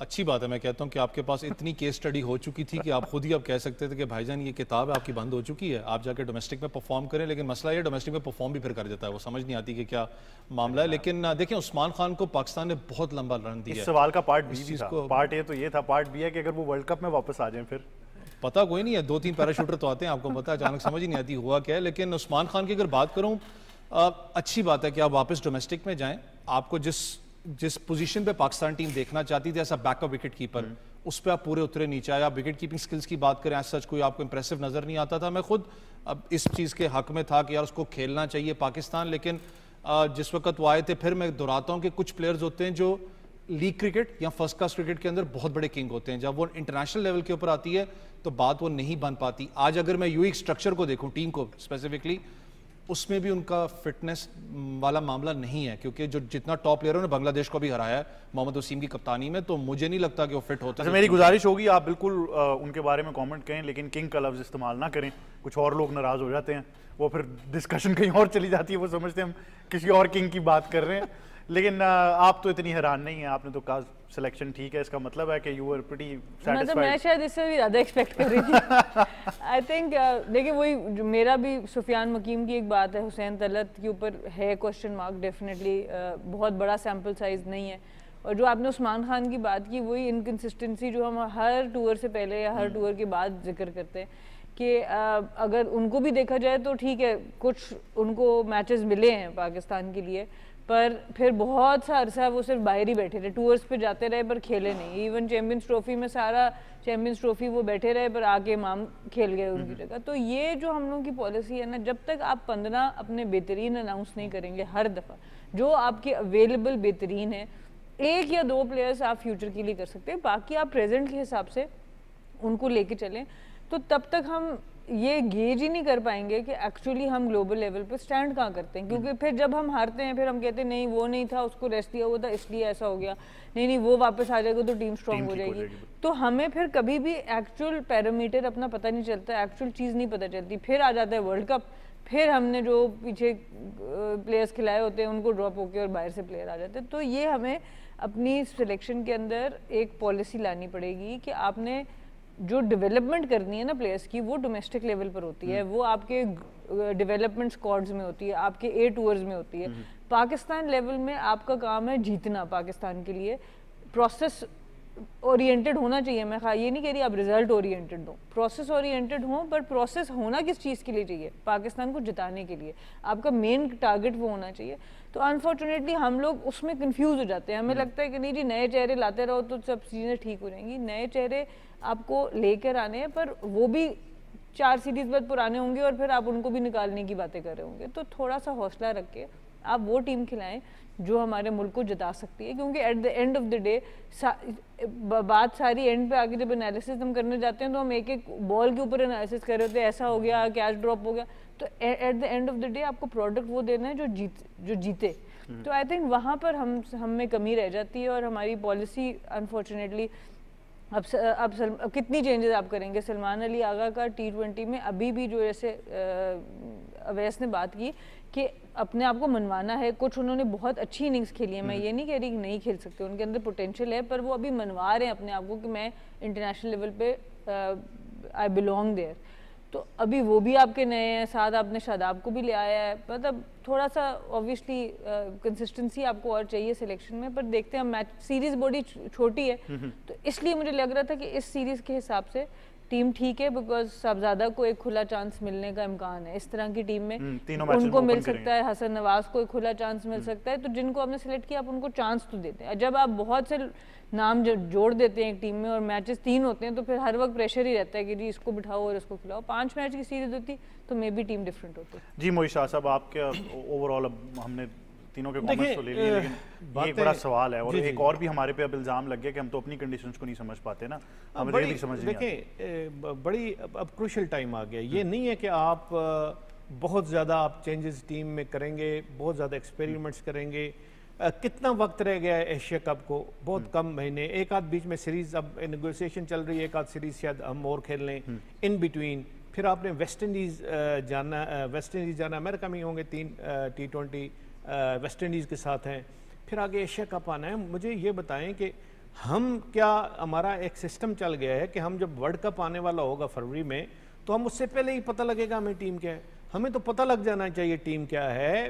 S3: अच्छी बात है, मैं कहता हूँ कि आपके पास इतनी केस स्टडी हो चुकी थी कि आप खुद ही अब कह सकते थे कि भाईजान ये किताब है आपकी बंद हो चुकी है, आप जाके डोमेस्टिक में परफॉर्म करें। लेकिन मसला ये डोमेस्टिक में परफॉर्म भी फिर कर देता है, वो समझ नहीं आती कि क्या मामला है। लेकिन देखिए, उस्मान खान को पाकिस्तान ने बहुत लंबा रन दिया।
S1: इस सवाल का पार्ट बी भी था। पार्ट ए तो ये था, पार्ट बी है कि अगर वो वर्ल्ड कप में वापस आ जाए फिर
S3: पता कोई नहीं है, 2-3 पैराशूटर तो आते हैं, आपको पता है, अचानक समझ ही नहीं आती हुआ क्या है। लेकिन उस्मान खान की अगर बात करूं, अच्छी बात है कि आप वापस डोमेस्टिक में जाएं। आपको जिस पोजीशन पे पाकिस्तान टीम देखना चाहती थी, ऐसा बैकअप विकेट कीपर, उस पर आप पूरे उतरे नीचे आए। आप विकेट कीपिंग स्किल्स की बात करें, सच कोई आपको इंप्रेसिव नजर नहीं आता था। मैं खुद अब इस चीज़ के हक में था कि यार उसको खेलना चाहिए पाकिस्तान। लेकिन जिस वक्त वो आए थे, फिर मैं दोहराता हूँ कि कुछ प्लेयर्स होते हैं जो लीग क्रिकेट या फर्स्ट क्लास क्रिकेट के अंदर बहुत बड़े किंग होते हैं, जब वो इंटरनेशनल लेवल के ऊपर आती है तो बात वो नहीं बन पाती। आज अगर मैं यूई स्ट्रक्चर को देखूं, टीम को स्पेसिफिकली, उसमें भी उनका फिटनेस वाला मामला नहीं है, क्योंकि जो जितना टॉप प्लेयरों ने बांग्लादेश को भी हराया है मोहम्मद वसीम की कप्तानी में, तो मुझे नहीं लगता कि वो फिट होते।
S1: अच्छा, मेरी गुजारिश होगी आप बिल्कुल उनके बारे में कमेंट करें, लेकिन किंग का लफ्ज़ इस्तेमाल ना करें, कुछ और लोग नाराज़ हो जाते हैं, वो फिर डिस्कशन कहीं और चली जाती है, वो समझते हैं हम किसी और किंग की बात कर रहे हैं। लेकिन आप तो इतनी हैरान नहीं है, आपने तो कहा सिलेक्शन ठीक है, इसका मतलब है कि यू वर प्रीटी सैटिस्फाइड।
S2: मतलब मैं शायद इससे भी ज़्यादा एक्सपेक्ट कर रही थी। आई थिंक देखिए, वही मेरा भी सुफियान मकीम की एक बात है, हुसैन तलत के ऊपर है क्वेश्चन मार्क डेफिनेटली, बहुत बड़ा सैम्पल साइज नहीं है। और जो आपने उस्मान खान की बात की, वही इनकन्सिस्टेंसी जो हम हर टूर से पहले या हर टूर के बाद जिक्र करते हैं कि अगर उनको भी देखा जाए तो ठीक है, कुछ उनको मैचेस मिले हैं पाकिस्तान के लिए, पर फिर बहुत सा अरसा वो सिर्फ बाहर ही बैठे रहे, टूर्स पे जाते रहे पर खेले नहीं। इवन चैम्पियंस ट्रॉफी में सारा चैम्पियंस ट्रॉफी वो बैठे रहे पर आके इमाम खेल गए उनकी जगह। तो ये जो हम लोगों की पॉलिसी है ना, जब तक आप 15 अपने बेहतरीन अनाउंस नहीं करेंगे हर दफ़ा, जो आपके अवेलेबल बेहतरीन है, 1 या 2 प्लेयर्स आप फ्यूचर के लिए कर सकते हैं, बाकी आप प्रेजेंट के हिसाब से उनको लेके चलें, तो तब तक हम ये गेज ही नहीं कर पाएंगे कि एक्चुअली हम ग्लोबल लेवल पे स्टैंड कहाँ करते हैं। क्योंकि फिर जब हम हारते हैं, फिर हम कहते हैं नहीं वो नहीं था, उसको रेस्ट दिया हुआ था इसलिए ऐसा हो गया, नहीं वो वापस आ जाएगा तो टीम स्ट्रांग हो जाएगी। तो हमें फिर कभी भी एक्चुअल पैरामीटर अपना पता नहीं चलता, एक्चुअल चीज़ नहीं पता चलती। फिर आ जाता है वर्ल्ड कप, फिर हमने जो पीछे प्लेयर्स खिलाए होते हैं उनको ड्रॉप होके और बाहर से प्लेयर आ जाते हैं। तो ये हमें अपनी सिलेक्शन के अंदर एक पॉलिसी लानी पड़ेगी कि आपने जो डेवलपमेंट करनी है ना प्लेयर्स की, वो डोमेस्टिक लेवल पर होती है, वो आपके डेवलपमेंट स्क्वाड्स में होती है, आपके ए टूर्स में होती है। पाकिस्तान लेवल में आपका काम है जीतना पाकिस्तान के लिए, प्रोसेस ओरिएंटेड होना चाहिए। मैं ये नहीं कह रही आप रिजल्ट ओरिएंटेड दो, प्रोसेस ओरिएंटेड हो, पर प्रोसेस होना किस चीज़ के लिए चाहिए? पाकिस्तान को जिताने के लिए। आपका मेन टारगेट वो होना चाहिए। तो अनफॉर्चुनेटली हम लोग उसमें कंफ्यूज हो जाते हैं, हमें लगता है कि नहीं जी नए चेहरे लाते रहो तो सब चीज़ें ठीक हो जाएंगी। नए चेहरे आपको लेकर आने हैं, पर वो भी 4 सीरीज बाद पुराने होंगे और फिर आप उनको भी निकालने की बातें कर रहे होंगे। तो थोड़ा सा हौसला रख के आप वो टीम खिलाएं जो हमारे मुल्क को जिता सकती है, क्योंकि at the end of the day बात सारी एंड पे आके जब एनालिसिस हम करने जाते हैं तो हम एक एक बॉल के ऊपर एनालिसिस कर रहे होते हैं, ऐसा हो गया, कैच ड्रॉप हो गया। तो at the end of the day आपको प्रोडक्ट वो देना है जो जीते। तो आई थिंक वहाँ पर हम में कमी रह जाती है और हमारी पॉलिसी अनफॉर्चुनेटली अब कितनी चेंजेस आप करेंगे। सलमान अली आगा का T20 में अभी भी जो जैसे अवैस ने बात की कि अपने आप को मनवाना है, कुछ उन्होंने बहुत अच्छी इनिंग्स खेली है, मैं ये नहीं कह रही कि नहीं खेल सकते, उनके अंदर पोटेंशियल है, पर वो अभी मनवा रहे हैं अपने आप को कि मैं इंटरनेशनल लेवल पे आई बिलोंग देयर। तो अभी वो भी आपके नए हैं, साथ आपने शादाब को भी ले आया है, मतलब थोड़ा सा ऑब्वियसली कंसिस्टेंसी आपको और चाहिए सिलेक्शन में। पर देखते हैं, मैच सीरीज बड़ी छोटी है तो इसलिए मुझे लग रहा था कि इस सीरीज के हिसाब से टीम ठीक है, बिकॉज साहबजादा को एक खुला चांस मिलने का इम्कान है इस तरह की टीम में, उनको मिल सकता है, हसन नवाज को एक खुला चांस मिल सकता है। तो जिनको आपने सेलेक्ट किया आप उनको चांस तो देते हैं। जब आप बहुत से नाम जोड़ देते हैं एक टीम में और मैचेस 3 होते हैं तो फिर हर वक्त प्रेशर ही रहता है कि जी इसको बिठाओ और इसको खिलाओ। 5 मैच की सीरीज होती तो मे बी टीम डिफरेंट होती।
S1: जी मोहित शाह साहब, आपके ओवरऑल अब हमने तीनों के कमेंट्स तो ले लिए, लेकिन एक बड़ा सवाल है और एक और भी हमारे पे अब इल्ज़ाम लग गया कि हम तो अपनी कंडीशंस को नहीं समझ पाते ना, हम रियली समझ नहीं आती।
S4: देखिए बड़ी अब क्रूशियल टाइम आ गया, ये नहीं है कि आप बहुत ज़्यादा आप चेंजेस टीम में करेंगे, बहुत ज़्यादा एक्सपेरिमेंट्स करेंगे। कितना वक्त रह गया है एशिया कप को? बहुत कम महीने, एक आध बीच में सीरीज अब नेगोशिएशन चल रही है, एक आध सीरीज शायद हम और खेल लें इन बिटवीन। फिर आपने वेस्ट इंडीज़ जाना, अमेरिका में होंगे 3 T20 वेस्ट इंडीज़ के साथ हैं, फिर आगे एशिया कप आना है। मुझे ये बताएं कि हम क्या, हमारा एक सिस्टम चल गया है कि हम जब वर्ल्ड कप आने वाला होगा फरवरी में, तो हम उससे पहले ही पता लगेगा हमें टीम क्या है। हमें तो पता लग जाना चाहिए टीम क्या है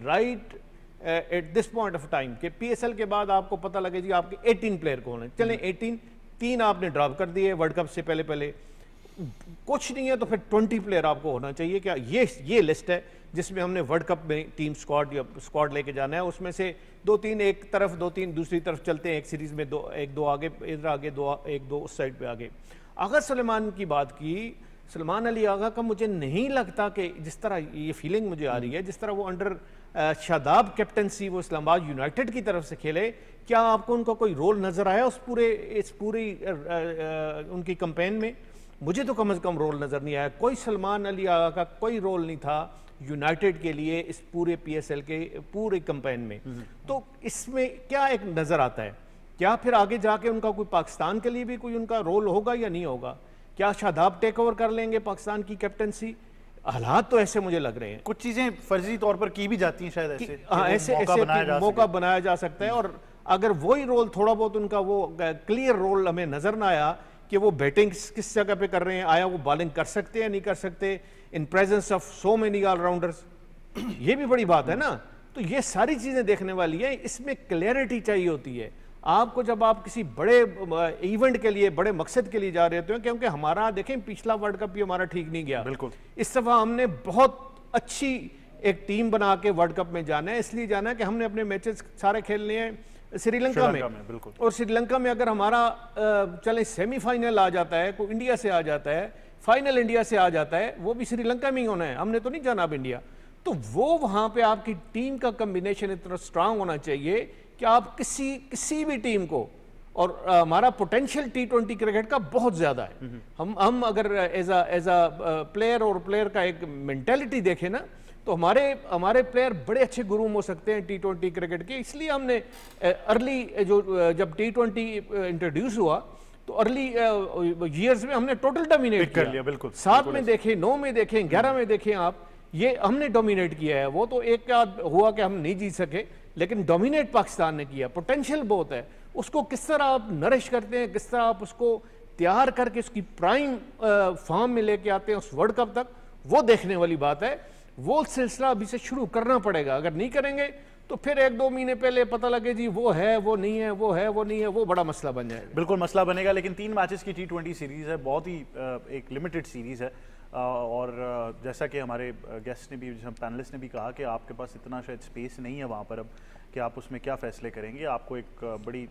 S4: right at this point of time कि पीएसएल के बाद आपको पता लगे जी आपके 18 प्लेयर कौन है। चलें 18, 3 आपने ड्रॉप कर दिए वर्ल्ड कप से पहले कुछ नहीं है तो फिर 20 प्लेयर आपको होना चाहिए। क्या ये लिस्ट है जिसमें हमने वर्ल्ड कप में टीम स्क्वाड लेके जाना है। उसमें से 2-3 एक तरफ, 2-3 दूसरी तरफ चलते हैं। एक सीरीज में 1-2 आगे, इधर आगे 1-2 उस साइड पे आगे। अगर सलमान की बात की, सलमान अली आगा का मुझे नहीं लगता कि जिस तरह ये फीलिंग मुझे आ रही है, जिस तरह वो अंडर शादाब कैप्टनसी वो इस्लामाबाद यूनाइटेड की तरफ से खेले, क्या आपको उनका कोई रोल नजर आया इस पूरी उनकी कैंपेन में? मुझे तो कम से कम रोल नजर नहीं आया। कोई सलमान अली आगा का कोई रोल नहीं था यूनाइटेड के लिए इस पूरे पीएसएल के पूरे कैंपेन में। तो इसमें क्या एक नजर आता है, क्या फिर आगे जाके उनका कोई पाकिस्तान के लिए भी कोई उनका रोल होगा या नहीं होगा? क्या शादाब टेक ओवर कर लेंगे पाकिस्तान की कैप्टनसी? हालात तो ऐसे मुझे लग रहे हैं।
S1: कुछ चीजें फर्जी तौर पर की भी जाती हैं शायद ऐसे,
S4: ऐसे मौका बनाया जा सकता है। और अगर वही रोल थोड़ा बहुत उनका वो क्लियर रोल हमें नजर ना आया कि वो बैटिंग किस जगह पे कर रहे हैं, आया वो बॉलिंग कर सकते हैं नहीं कर सकते in presence of so many allrounders, ये भी बड़ी बात है ना। तो ये सारी चीजें देखने वाली है, इसमें क्लैरिटी चाहिए होती है आपको जब आप किसी बड़े इवेंट के लिए, बड़े मकसद के लिए जा रहे होते हैं। क्योंकि हमारा देखें पिछला वर्ल्ड कप भी हमारा ठीक नहीं गया, बिल्कुल। इस दफा हमने बहुत अच्छी एक टीम बना के वर्ल्ड कप में जाना है। इसलिए जाना है कि हमने अपने मैचेस सारे खेलने हैं श्रीलंका में, बिल्कुल। और श्रीलंका में अगर हमारा चले सेमीफाइनल आ जाता है, कोई इंडिया से आ जाता है, फाइनल इंडिया से आ जाता है, वो भी श्रीलंका में ही होना है, हमने तो नहीं जाना अब इंडिया। तो वो वहां पे आपकी टीम का कॉम्बिनेशन इतना स्ट्रांग होना चाहिए कि आप किसी भी टीम को, और हमारा पोटेंशियल T20 क्रिकेट का बहुत ज्यादा है। हम अगर एज अ प्लेयर और प्लेयर का एक मेंटेलिटी देखें ना, तो हमारे प्लेयर बड़े अच्छे गुरूम हो सकते हैं T20 क्रिकेट के। इसलिए हमने अर्ली जब T20 इंट्रोड्यूस हुआ तो अर्ली ईयर्स में हमने टोटल डोमिनेट कर लिया, बिल्कुल। 7 में देखें, 9 में देखें, 11 में देखें, आप ये हमने डोमिनेट किया है। वो तो एक हुआ कि हम नहीं जीत सके, लेकिन डोमिनेट पाकिस्तान ने किया। पोटेंशियल बहुत है, उसको किस तरह आप नरिश करते हैं, किस तरह आप उसको तैयार करके उसकी प्राइम फॉर्म में लेके आते हैं उस वर्ल्ड कप तक, वो देखने वाली बात है। वो सिलसिला अभी से शुरू करना पड़ेगा। अगर नहीं करेंगे तो फिर 1-2 महीने पहले पता लगे जी वो है वो नहीं है, वो है वो नहीं है, वो बड़ा मसला बन जाएगा।
S1: बिल्कुल मसला बनेगा। लेकिन 3 मैचेस की T20 सीरीज है, बहुत ही एक लिमिटेड सीरीज है। और जैसा कि हमारे गेस्ट ने भी, पैनलिस्ट ने भी कहा कि आपके पास इतना शायद स्पेस नहीं है वहाँ पर अब कि आप उसमें क्या फैसले करेंगे। आपको एक बड़ी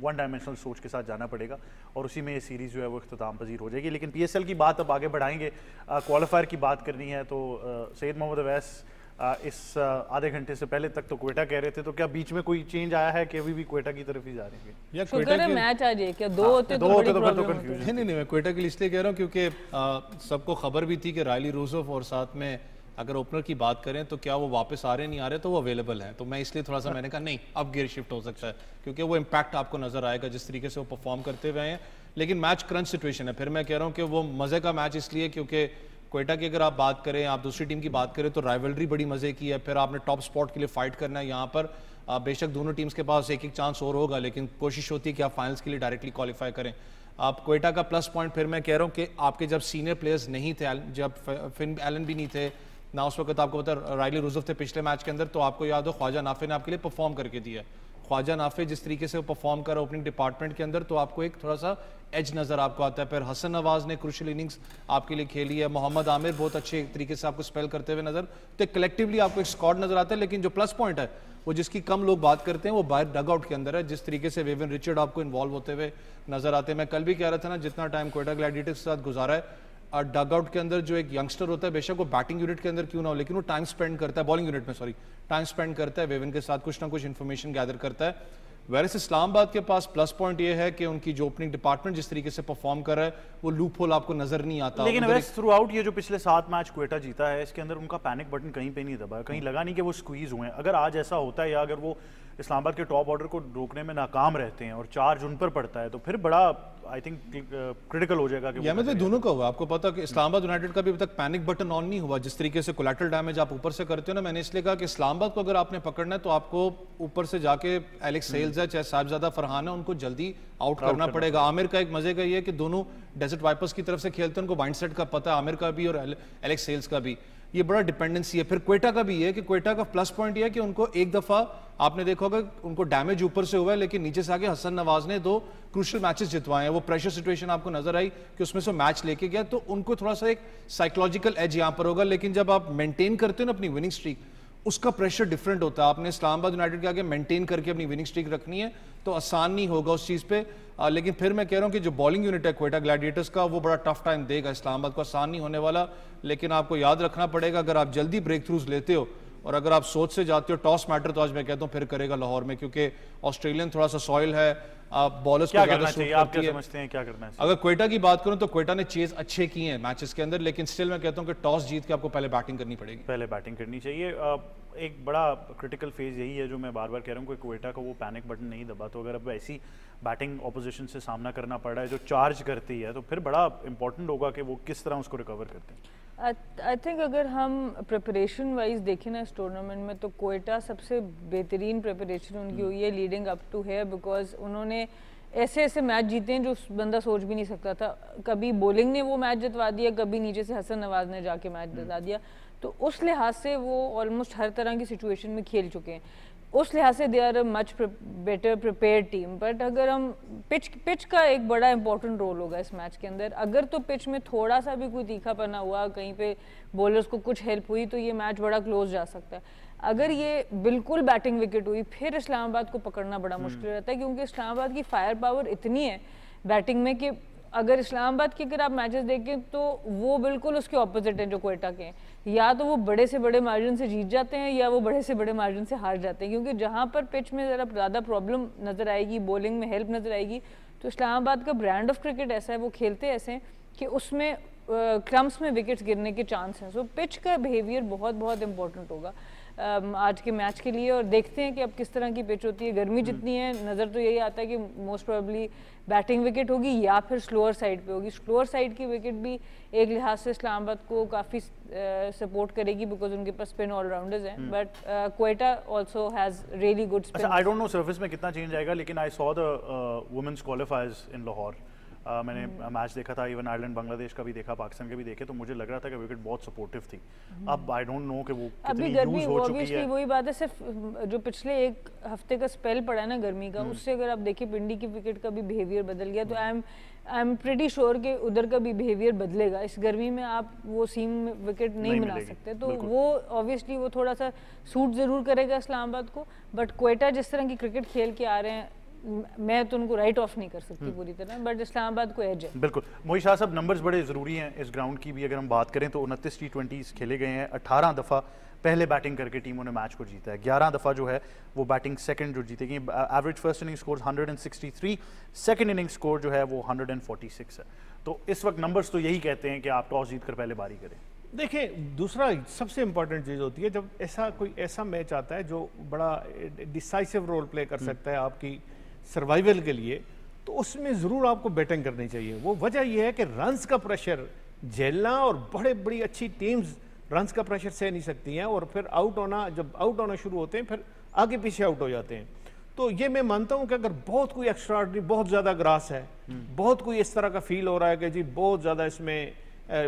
S1: वन डायमेंशनल सोच के साथ जाना पड़ेगा और उसी में ये सीरीज़ जो है वो इख्तिताम पजीर हो जाएगी। लेकिन PSL की बात अब आगे बढ़ाएंगे, क्वालिफायर की बात करनी है। तो सैयद मोहम्मद अवैस इस आधे घंटे से पहले तक तो क्वेटा कह रहे थे, तो क्या बीच में कोई चेंज आया है कि अभी भी क्वेटा की तरफ ही जा रहे हैं?
S2: या क्वेटा के मैच आ जाए क्या? 2 होते तो बड़ी प्रॉब्लम होती।
S3: नहीं, मैं क्वेटा के लिए इसलिए कह रहा हूँ क्योंकि सबको खबर भी थी कि रायली रूसोफ और साथ में अगर ओपनर की बात करें तो क्या वो वापस आ रहे नहीं आ रहे, तो वो अवेलेबल हैं। तो मैं इसलिए थोड़ा सा मैंने कहा नहीं, अब गियर शिफ्ट हो सकता है क्योंकि वो इम्पैक्ट आपको नजर आएगा जिस तरीके से वो परफॉर्म करते हुए हैं। लेकिन मैच क्रंच सिचुएशन है। फिर मैं कह रहा हूँ कि वो मजे का मैच इसलिए क्योंकि क्वेटा की अगर आप बात करें, आप दूसरी टीम की बात करें तो राइवलरी बड़ी मजे की है। फिर आपने टॉप स्पॉट के लिए फाइट करना है यहाँ पर। बेशक दोनों टीम्स के पास एक चांस और होगा, लेकिन कोशिश होती है कि आप फाइनल्स के लिए डायरेक्टली क्वालिफाई करें। आप क्वेटा का प्लस पॉइंट फिर मैं कह रहा हूँ कि आपके जब सीनियर प्लेयर्स नहीं थे, जब फिन एलन भी नहीं थे ना, उस वक्त आपको पता रायली रूसफ थे पिछले मैच के अंदर, तो आपको याद हो ख्वाजा नाफे ने आपके लिए परफॉर्म करके दिया। ख्वाजा नाफे जिस तरीके से वो परफॉर्म कर ओपनिंग डिपार्टमेंट के अंदर, तो आपको एक थोड़ा सा एज नजर आपको आता है। फिर हसन नवाज ने क्रूशियल इनिंग्स आपके लिए खेली है। मोहम्मद आमिर बहुत अच्छे तरीके से आपको स्पेल करते हुए नजर, तो कलेक्टिवली आपको एक स्क्वाड नजर आता है। लेकिन जो प्लस पॉइंट है वो जिसकी कम लोग बात करते हैं वो बाहर डग आउट के अंदर है। जिस तरीके से वेवन रिचर्ड आपको इन्वॉल्व होते हुए नजर आते हैं। मैं कल भी कह रहा था ना, जितना टाइम क्वेटा ग्लैडिएटर्स के साथ गुजारा है, डग आउट के अंदर जो एक यंगस्टर होता है, बेशक वो बैटिंग यूनिट के अंदर क्यों ना हो, लेकिन वो टाइम स्पेंड करता है, बॉलिंग यूनिट में सॉरी, टाइम स्पेंड करता है वेवन के साथ, कुछ ना कुछ इन्फॉर्मेशन गैदर करता है। वैसे इस्लामाबाद के पास प्लस पॉइंट ये है कि उनकी जो ओपनिंग डिपार्टमेंट जिस तरीके से परफॉर्म कर रहा है, वो लूप होल आपको नजर नहीं आता।
S1: लेकिन वैसे थ्रू आउट ये जो पिछले 7 मैच क्वेटा जीता है, इसके अंदर उनका पैनिक बटन कहीं पे नहीं दबा, कहीं लगा नहीं कि वो स्क्वीज हुए हैं। अगर आज ऐसा होता है या अगर वो इस्लामाबाद के टॉप ऑर्डर को रोकने में नाकाम रहते हैं और चार्ज उन पर पड़ता है, तो फिर बड़ा आई थिंक क्रिटिकल हो जाएगा कि
S3: ये दोनों का हुआ। आपको पता कि इस्लामाबाद यूनाइटेड का भी अभी तक पैनिक बटन ऑन नहीं हुआ। जिस तरीके से कोलैटरल डैमेज आप ऊपर से करते हो ना, मैंने इसलिए कहा कि इस्लामाबाद को अगर आपने पकड़ना है तो आपको ऊपर से जाके एलेक्स सेल्स है चाहे साहिबजादा फरहान है, उनको जल्दी आउट करना पड़ेगा। आमिर का एक मजे का ये है कि दोनों डेजर्ट वाइपर्स की तरफ से खेलते हैं, उनको माइंडसेट का पता है, आमिर का भी और एलेक्स सेल्स का भी। ये बड़ा डिपेंडेंसी है। फिर क्वेटा का भी ये है कि क्वेटा का प्लस पॉइंट ये है कि उनको एक दफा आपने देखा होगा उनको डैमेज ऊपर से हुआ है, लेकिन नीचे से आके हसन नवाज ने 2 क्रूशियल मैचेस जितवाए हैं। वो प्रेशर सिचुएशन आपको नजर आई कि उसमें से मैच लेके गया, तो उनको थोड़ा सा एक साइकोलॉजिकल एज यहां पर होगा। लेकिन जब आप मेंटेन करते हो ना अपनी विनिंग स्ट्रीक, उसका प्रेशर डिफरेंट होता है। आपने इस्लामाबाद यूनाइटेड के आगे मेंटेन करके अपनी विनिंग स्ट्रीक रखनी है, तो आसान नहीं होगा उस चीज पे। लेकिन फिर मैं कह रहा हूं कि जो बॉलिंग यूनिट है क्वेटा ग्लैडिएटर्स का, वो बड़ा टफ टाइम देगा इस्लामाबाद को, आसान नहीं होने वाला। लेकिन आपको याद रखना पड़ेगा, अगर आप जल्दी ब्रेक थ्रूज लेते हो और अगर आप सोच से जाते हो टॉस मैटर, तो आज मैं कहता हूं फिर करेगा लाहौर में, क्योंकि ऑस्ट्रेलियन थोड़ा सा सॉइल है, आप बॉलर्स
S1: क्या करना चाहिए, आप क्या समझते हैं क्या करना चाहिए?
S3: अगर क्वेटा की बात करूं तो क्वेटा ने चेज अच्छे किए हैं मैचेस के अंदर, लेकिन स्टिल मैं कहता हूं कि टॉस जीत के आपको पहले बैटिंग करनी पड़ेगी।
S1: पहले बैटिंग करनी चाहिए। एक बड़ा क्रिटिकल फेज यही है जो मैं बार बार कह रहा हूँ कि क्वेटा का वो पैनिक बटन नहीं दबा, तो अगर अब ऐसी बैटिंग ऑपोजिशन से सामना करना पड़ रहा है जो चार्ज करती है, तो फिर बड़ा इंपॉर्टेंट होगा कि वो किस तरह उसको रिकवर करते हैं।
S2: आई थिंक अगर हम प्रिपरेशन वाइज देखें ना इस टूर्नामेंट में, तो क्वेटा सबसे बेहतरीन प्रिपरेशन उनकी हुई है leading up to here, because उन्होंने ऐसे ऐसे मैच जीते हैं जो बंदा सोच भी नहीं सकता था। कभी बॉलिंग ने वो मैच जितवा दिया, कभी नीचे से हसन नवाज ने जाके मैच जिता दिया। तो उस लिहाज से वो ऑलमोस्ट हर तरह की सिचुएशन में खेल चुके हैं। उस लिहाज से they are a much better prepared team. But अगर हम पिच का एक बड़ा इंपॉर्टेंट रोल होगा इस मैच के अंदर। अगर तो पिच में थोड़ा सा भी कोई तीखापना हुआ, कहीं पे बॉलर्स को कुछ हेल्प हुई, तो ये मैच बड़ा क्लोज जा सकता है। अगर ये बिल्कुल बैटिंग विकेट हुई, फिर इस्लामाबाद को पकड़ना बड़ा मुश्किल रहता है, क्योंकि इस्लामाबाद की फायर पावर इतनी है बैटिंग में कि अगर इस्लामाबाद के अगर आप मैचेस देखें तो वो बिल्कुल उसके ऑपोजिट हैं जो क्वेटा के हैं। या तो वो बड़े से बड़े मार्जिन से जीत जाते हैं या वो बड़े से बड़े मार्जिन से हार जाते हैं, क्योंकि जहाँ पर पिच में ज़रा ज़्यादा प्रॉब्लम नज़र आएगी, बॉलिंग में हेल्प नज़र आएगी, तो इस्लामाबाद का ब्रांड ऑफ क्रिकेट ऐसा है, वो खेलते ऐसे हैं कि उसमें क्रम्स में विकेट्स गिरने के चांस हैं। सो पिच का बिहेवियर बहुत बहुत इंपॉर्टेंट होगा आज के मैच के लिए। और देखते हैं कि अब किस तरह की पिच होती है। गर्मी जितनी है, नज़र तो यही आता है कि मोस्ट प्रोबेबली बैटिंग विकेट होगी या फिर स्लोअर साइड पे होगी। स्लोअर साइड की विकेट भी एक लिहाज से इस्लामाबाद को काफ़ी सपोर्ट करेगी, बिकॉज उनके पास स्पिन ऑलराउंडर्स हैं। But Quetta also has really good spin.
S1: I don't know surface में कितना चेंज आएगा, लेकिन I saw the women's qualifiers in Lahore. मैंने मैच देखा था, इवन आयरलैंड बांग्लादेश का भी देखा, पाकिस्तान के भी देखे, तो मुझे लग रहा था कि विकेट बहुत सपोर्टिव थी। अब आई डोंट नो कि वो
S2: अभी गर्मी ऑब्वियसली वही बात है, सिर्फ जो पिछले एक हफ्ते का स्पेल पड़ा है ना गर्मी का, उससे अगर आप देखें पिंडी की विकेट का भी बिहेवियर बदल गया। तो आई एम प्रीटी श्योर कि उधर का भी बिहेवियर बदलेगा। इस गर्मी में आप वो सीम विकेट नहीं बना सकते, तो वो ऑब्वियसली वो थोड़ा सा सूट ज़रूर करेगा इस्लामाबाद को। बट क्वेटा जिस तरह की क्रिकेट खेल के आ रहे हैं, मैं तो उनको राइट ऑफ नहीं कर सकती पूरी तरह, बट इस्लामाबाद को एज है।
S1: बिल्कुल मोहित शाह साहब, नंबर्स बड़े ज़रूरी हैं इस ग्राउंड की भी। अगर हम बात करें तो 29 T20s खेले गए हैं, 18 दफ़ा पहले बैटिंग करके टीमों ने मैच को जीता है, 11 दफ़ा जो है वो बैटिंग सेकंड जो जीतेगी। Average first inning score 163, second inning score जो है वो 146 है। तो इस वक्त नंबर्स तो यही कहते हैं कि आप टॉस जीत कर पहले बारी करें।
S4: देखिए, दूसरा सबसे इंपॉर्टेंट चीज़ होती है जब कोई ऐसा मैच आता है जो बड़ा डिसाइसिव रोल प्ले कर सकता है आपकी सर्वाइवल के लिए, तो उसमें ज़रूर आपको बैटिंग करनी चाहिए। वो वजह यह है कि रन्स का प्रेशर झेलना, और बड़ी अच्छी टीम्स रन्स का प्रेशर सह नहीं सकती हैं, और फिर जब आउट होना शुरू होते हैं फिर आगे पीछे आउट हो जाते हैं। तो ये मैं मानता हूं कि अगर बहुत कोई एक्स्ट्राऑर्डिनरी, बहुत ज़्यादा ग्रास है, बहुत कोई इस तरह का फील हो रहा है कि जी बहुत ज़्यादा इसमें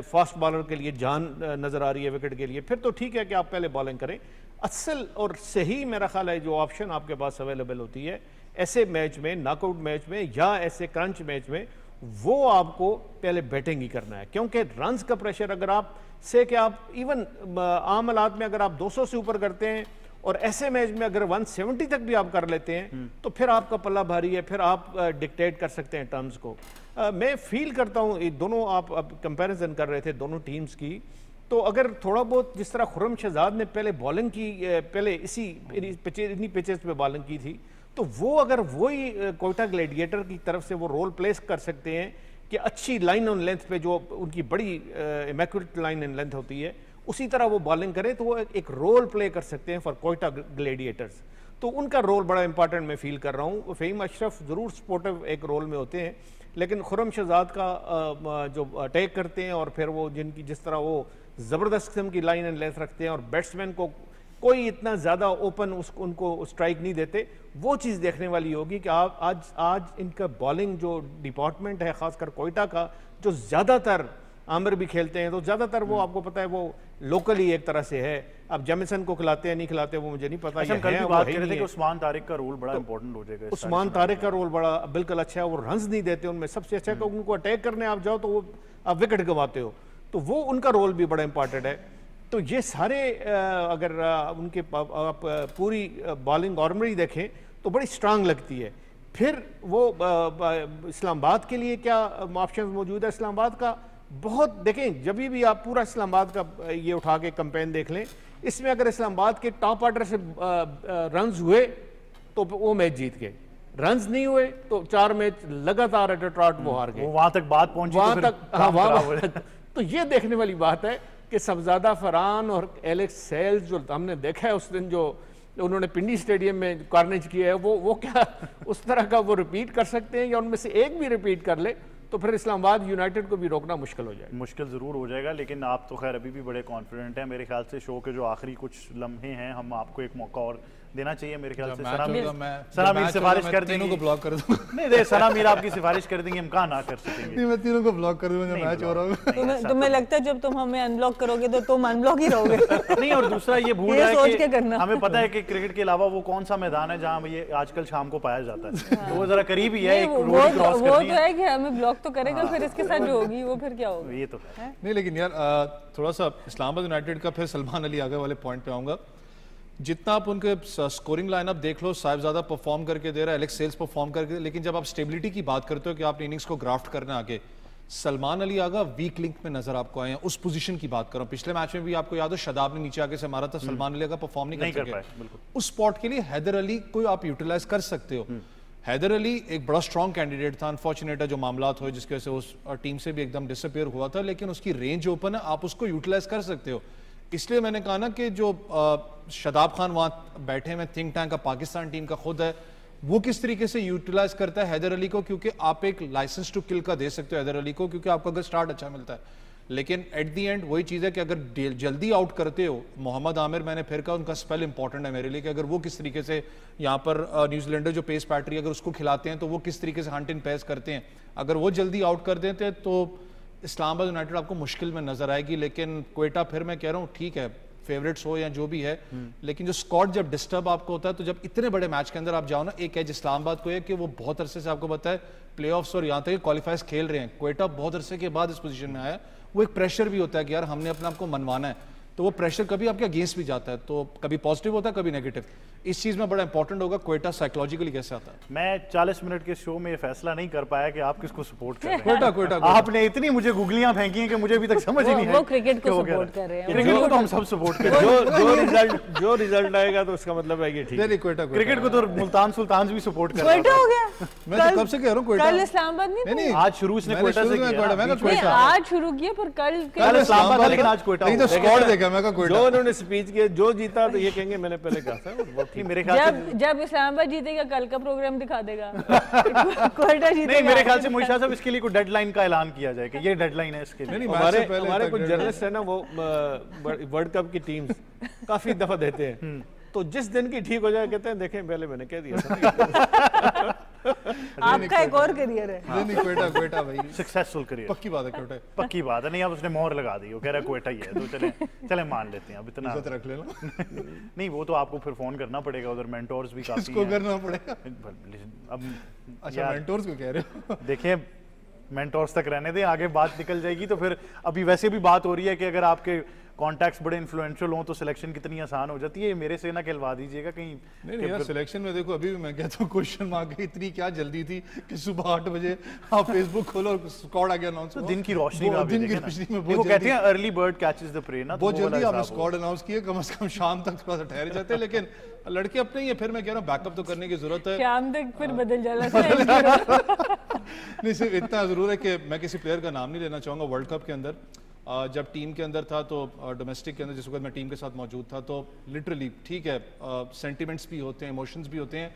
S4: फास्ट बॉलर के लिए जान नज़र आ रही है विकेट के लिए, फिर तो ठीक है कि आप पहले बॉलिंग करें। असल और सही मेरा ख्याल है जो ऑप्शन आपके पास अवेलेबल होती है ऐसे मैच में, नॉकआउट मैच में या ऐसे क्रंच मैच में, वो आपको पहले बैटिंग ही करना है। क्योंकि रन्स का प्रेशर अगर आप इवन आम हालात में अगर आप 200 से ऊपर करते हैं और ऐसे मैच में अगर 170 तक भी आप कर लेते हैं, तो फिर आपका पल्ला भारी है, फिर आप डिक्टेट कर सकते हैं टर्म्स को। मैं फील करता हूँ ये दोनों, आप अब कंपैरिजन कर रहे थे दोनों टीम्स की, तो अगर थोड़ा बहुत जिस तरह खुर्रम शहजाद ने पहले बॉलिंग की, पहले इन्हीं पिचेस पे बॉलिंग की थी, तो वो अगर वही कोयटा ग्लैडिएटर की तरफ से वो रोल प्लेस कर सकते हैं कि अच्छी लाइन ऑन लेंथ पे जो उनकी बड़ी इमैक्युलेट लाइन इन लेंथ होती है, उसी तरह वो बॉलिंग करें, तो वो एक रोल प्ले कर सकते हैं फॉर कोयटा ग्लैडिएटर्स। तो उनका रोल बड़ा इंपॉर्टेंट मैं फील कर रहा हूँ। फ़हीम अशरफ ज़रूर सपोर्टिव एक रोल में होते हैं, लेकिन खुर्रम शहजाद का जो अटैक करते हैं और फिर वो जिनकी जिस तरह वो ज़बरदस्त किस्म की लाइन एंड लेंथ रखते हैं और बैट्समैन को कोई इतना ज़्यादा ओपन उनको स्ट्राइक नहीं देते, वो चीज़ देखने वाली होगी कि आप आज इनका बॉलिंग जो डिपार्टमेंट है, ख़ासकर कोयटा का, जो ज़्यादातर आमिर भी खेलते हैं तो ज़्यादातर वो आपको पता है वो लोकल ही एक तरह से है। अब जेमिसन को खिलाते हैं नहीं खिलाते वो मुझे नहीं पता।
S1: अच्छा, कल भी बात कर रहे थे कि उस्मान तारिक का रोल बड़ा इंपॉर्टेंट हो जाएगा।
S4: उस्मान तारिक का रोल बड़ा बिल्कुल अच्छा है, वो रन्स नहीं देते उनमें, सबसे अच्छा है कि उनको अटैक करने आप जाओ तो वो आप विकेट गंवाते हो, तो वो उनका रोल भी बड़ा इंपॉर्टेंट है। तो ये सारे अगर उनके आप पूरी बॉलिंग आर्मरी देखें तो बड़ी स्ट्रांग लगती है। फिर वो इस्लामाबाद के लिए क्या ऑप्शन मौजूद है इस्लामाबाद का, बहुत देखें जब भी आप पूरा इस्लामाबाद का ये उठा के कैंपेन देख लें, इसमें अगर इस्लामाबाद के टॉप ऑर्डर से रन्स हुए तो वो मैच जीत गए, रन्स नहीं हुए तो 4 मैच लगातार एट ट्रॉट वो हार गए।
S1: वहां तक बात पहुंची,
S4: वहां तक तो ये देखने वाली बात है कि सबजादा फरहान और एलेक्स सेल्स जो हमने देखा है उस दिन जो उन्होंने पिंडी स्टेडियम में कार्नेज किया है, वो क्या उस तरह का वो रिपीट कर सकते हैं, या उनमें से एक भी रिपीट कर ले तो फिर इस्लामाबाद यूनाइटेड को भी रोकना मुश्किल हो जाएगा।
S1: मुश्किल ज़रूर हो जाएगा, लेकिन आप तो खैर अभी भी बड़े कॉन्फिडेंट हैं। मेरे ख्याल से शो के जो आखिरी कुछ लम्हे हैं, हम आपको एक मौका और देना चाहिए। मेरे ख्याल से सना मीर सिफारिश कर देंगे,
S3: को ब्लॉक कर दूंगा।
S1: नहीं दे सना मीर आपकी सिफारिश कर देंगे, हम कहाँ ना कर सकेंगे।
S3: नहीं, मैं तीनों को ब्लॉक कर दूंगा, मैच हो रहा हूँ।
S2: तुम्हें लगता है जब तुम हमें अनब्लॉक करोगे तो तुम अनब्लॉक ही रहोगे?
S1: नहीं, और दूसरा ये भूल
S2: ये
S1: है
S2: सोच के
S1: कि
S2: करना।
S1: हमें पता है कि क्रिकेट के अलावा वो कौन सा मैदान है जहाँ ये आजकल शाम को पाया जाता है, तो वो जरा करीब ही है, एक रोड क्रॉस
S2: वो
S1: करनी
S2: तो है कि हमें ब्लॉक तो करेगा, फिर इसके साथ जो होगी वो फिर क्या होगा।
S1: ये तो है।
S3: नहीं, लेकिन यार थोड़ा सा इस्लामाबाद यूनाइटेड का फिर सलमान अली आगे वाले पॉइंट पे आऊंगा। जितना आप उनके स्कोरिंग लाइनअप देख लो, साहिबजादा परफॉर्म करके दे रहा है, एलेक्स सेल्स परफॉर्म करके, लेकिन जब आप स्टेबिलिटी की बात करते हो कि आप इनिंग्स को ग्राफ्ट करना आगे, सलमान अली आगा वीक लिंक में नजर आपको आए हैं। उस पोजीशन की बात करूं, पिछले मैच में भी आपको याद हो शदाब ने नीचे आके से मारा था, सलमान अली आगा परफॉर्म नहीं कर सके। उस स्पॉट के लिए हैदर अली को आप यूटिलाइज कर सकते हो। हैदर अली एक बड़ा स्ट्रॉन्ग कैंडिडेट था, अनफॉर्चुनेट है जो मामला हुए जिसकी वजह से उस टीम से भी एकदम डिसअपियर हुआ था, लेकिन उसकी रेंज ओपन है, आप उसको यूटिलाइज कर सकते हो। इसलिए मैंने कहा ना कि जो शदाब खान वहां बैठे में थिंक टैंक का पाकिस्तान टीम का खुद है, वो किस तरीके से यूटिलाइज करता है हैदर अली को, क्योंकि आप एक लाइसेंस टू किल का दे सकते हो हैदर अली को, क्योंकि आपको अगर स्टार्ट अच्छा मिलता है। लेकिन एट दी एंड वही चीज़ है कि अगर जल्दी आउट करते हो, मोहम्मद आमिर मैंने फिर कहा उनका स्पेल इंपॉर्टेंट है मेरे लिए, कि अगर वो किस तरीके से यहाँ पर न्यूजीलैंडर जो पेस पैट्री अगर उसको खिलाते हैं तो वो किस तरीके से हंट इन पेस करते हैं, अगर वो जल्दी आउट कर देते हैं तो इस्लामाबाद यूनाइटेड आपको मुश्किल में नजर आएगी। लेकिन क्वेटा फिर मैं कह रहा हूँ ठीक है, फेवरेट्स हो या जो भी है, लेकिन जो स्क्वाड जब डिस्टर्ब आपको होता है तो जब इतने बड़े मैच के अंदर आप जाओ ना, एक एज इस्लामाबाद को है कि वो बहुत अरसे से आपको पता है प्लेऑफ्स और यहाँ तक क्वालिफाइज खेल रहे हैं। क्वेटा बहुत अरसे के बाद इस पोजीशन में आया, वो एक प्रेशर भी होता है कि यार हमने अपने आप को मनवाना है, तो वो प्रेशर कभी आपके अगेंस्ट भी जाता है, तो कभी पॉजिटिव होता है कभी नेगेटिव। इस चीज में बड़ा इंपॉर्टेंट होगा क्वेटा साइकोलॉजिकली कैसे आता है।
S1: मैं 40 मिनट के शो में ये फैसला नहीं कर पाया कि आप किसको सपोर्ट कर रहे हैं।
S3: क्वेटा
S1: आपने इतनी मुझे गुगलियां फेंकी हैं कि मुझे अभी तक समझ ही नहीं है।
S2: वो क्रिकेट को सपोर्ट कर रहे हैं,
S1: क्रिकेट को तो हम सब सपोर्ट कर रहे हैं।
S4: जो रिजल्ट आएगा तो उसका मतलब है कि ठीक है।
S1: क्रिकेट को तो मुल्तान सुल्तान भी सपोर्ट कर रहे हैं।
S2: क्वेटा हो गया,
S3: मैं तो कब से कह रहा हूँ क्वेटा।
S2: कल इस्लामाबाद नहीं,
S1: आज शुरू इसने क्वेटा से किया,
S2: आज शुरू किया पर कल
S1: इस्लामाबाद, लेकिन आज क्वेटा।
S3: नहीं तो स्कोर देखा मैं कहा क्वेटा,
S4: जो उन्होंने स्पीच किया जो जीता तो ये कहेंगे मैंने पहले कहा था, वो ठीक
S1: मेरे ख्याल से
S2: जब इस्लामाबाद जीतेगा कल का प्रोग्राम दिखा देगा। क्वेटा जीतेगा
S1: नहीं, मेरे ख्याल से मोहित शाह साहब इसके लिए कोई डेडलाइन का ऐलान किया जाए कि ये डेडलाइन है इसके लिए।
S4: हमारे कुछ जर्नलिस्ट है ना, वो वर्ल्ड कप की टीम्स काफी दफा देते हैं, तो जिस दिन की ठीक हो जाए कहते हैं देखें पहले मैंने कह दिया था।
S2: आपका एक और करियर है।
S3: नहीं क्वेटा भाई
S1: सक्सेसफुल करियर,
S3: पक्की बात है क्वेटा,
S1: पक्की बात है। नहीं अब उसने मोहर लगा दी, वो कह रहा है क्वेटा ही है, तो चले मान लेते हैं। अब इतना
S3: रख लेना।
S1: नहीं, वो तो आपको फिर फोन करना पड़ेगा, उधर मेंटोर्स भी काफी
S3: हैं, करना पड़ेगा।
S1: अब
S3: अच्छा मेंटोर्स को कह रहे हो?
S1: देखिए मेंटोर्स तक रहने दें, आगे बात निकल जाएगी। तो फिर अभी वैसे भी बात हो रही है कि अगर आपके कॉन्टैक्ट्स बड़े इन्फ्लुएंशियल हों तो सिलेक्शन कितनी आसान हो जाती है। मेरे से ना कहलवा दीजिएगा कहीं।
S3: नहीं यार, सिलेक्शन में देखो अभी भी मैं कहता हूँ क्वेश्चन मार्क है, इतनी क्या जल्दी थी कि सुबह 8 बजे आप फेसबुक खोलो स्क्वाड आ गया अनाउंस।
S1: तो दिन की रोशनी में,
S3: दिन की रोशनी में
S1: वो कहते हैं early bird catches the prey ना,
S3: बहुत जल्दी आपने स्क्वाड अनाउंस किया, कम से कम शाम तक थोड़ा सा ठहर जाते हैं, लेकिन लड़के अपने ही है। फिर मैं कह रहा हूँ बैकअप तो करने की जरूरत है,
S2: शाम तक फिर बदल जाना।
S3: नहीं सिर्फ इतना जरूर है कि मैं किसी प्लेयर का नाम नहीं लेना चाहूंगा वर्ल्ड कप के अंदर, जब टीम के अंदर था तो डोमेस्टिक के अंदर जिस वक्त मैं टीम के साथ मौजूद था तो लिटरली ठीक है, सेंटिमेंट्स भी होते हैं, इमोशंस भी होते हैं,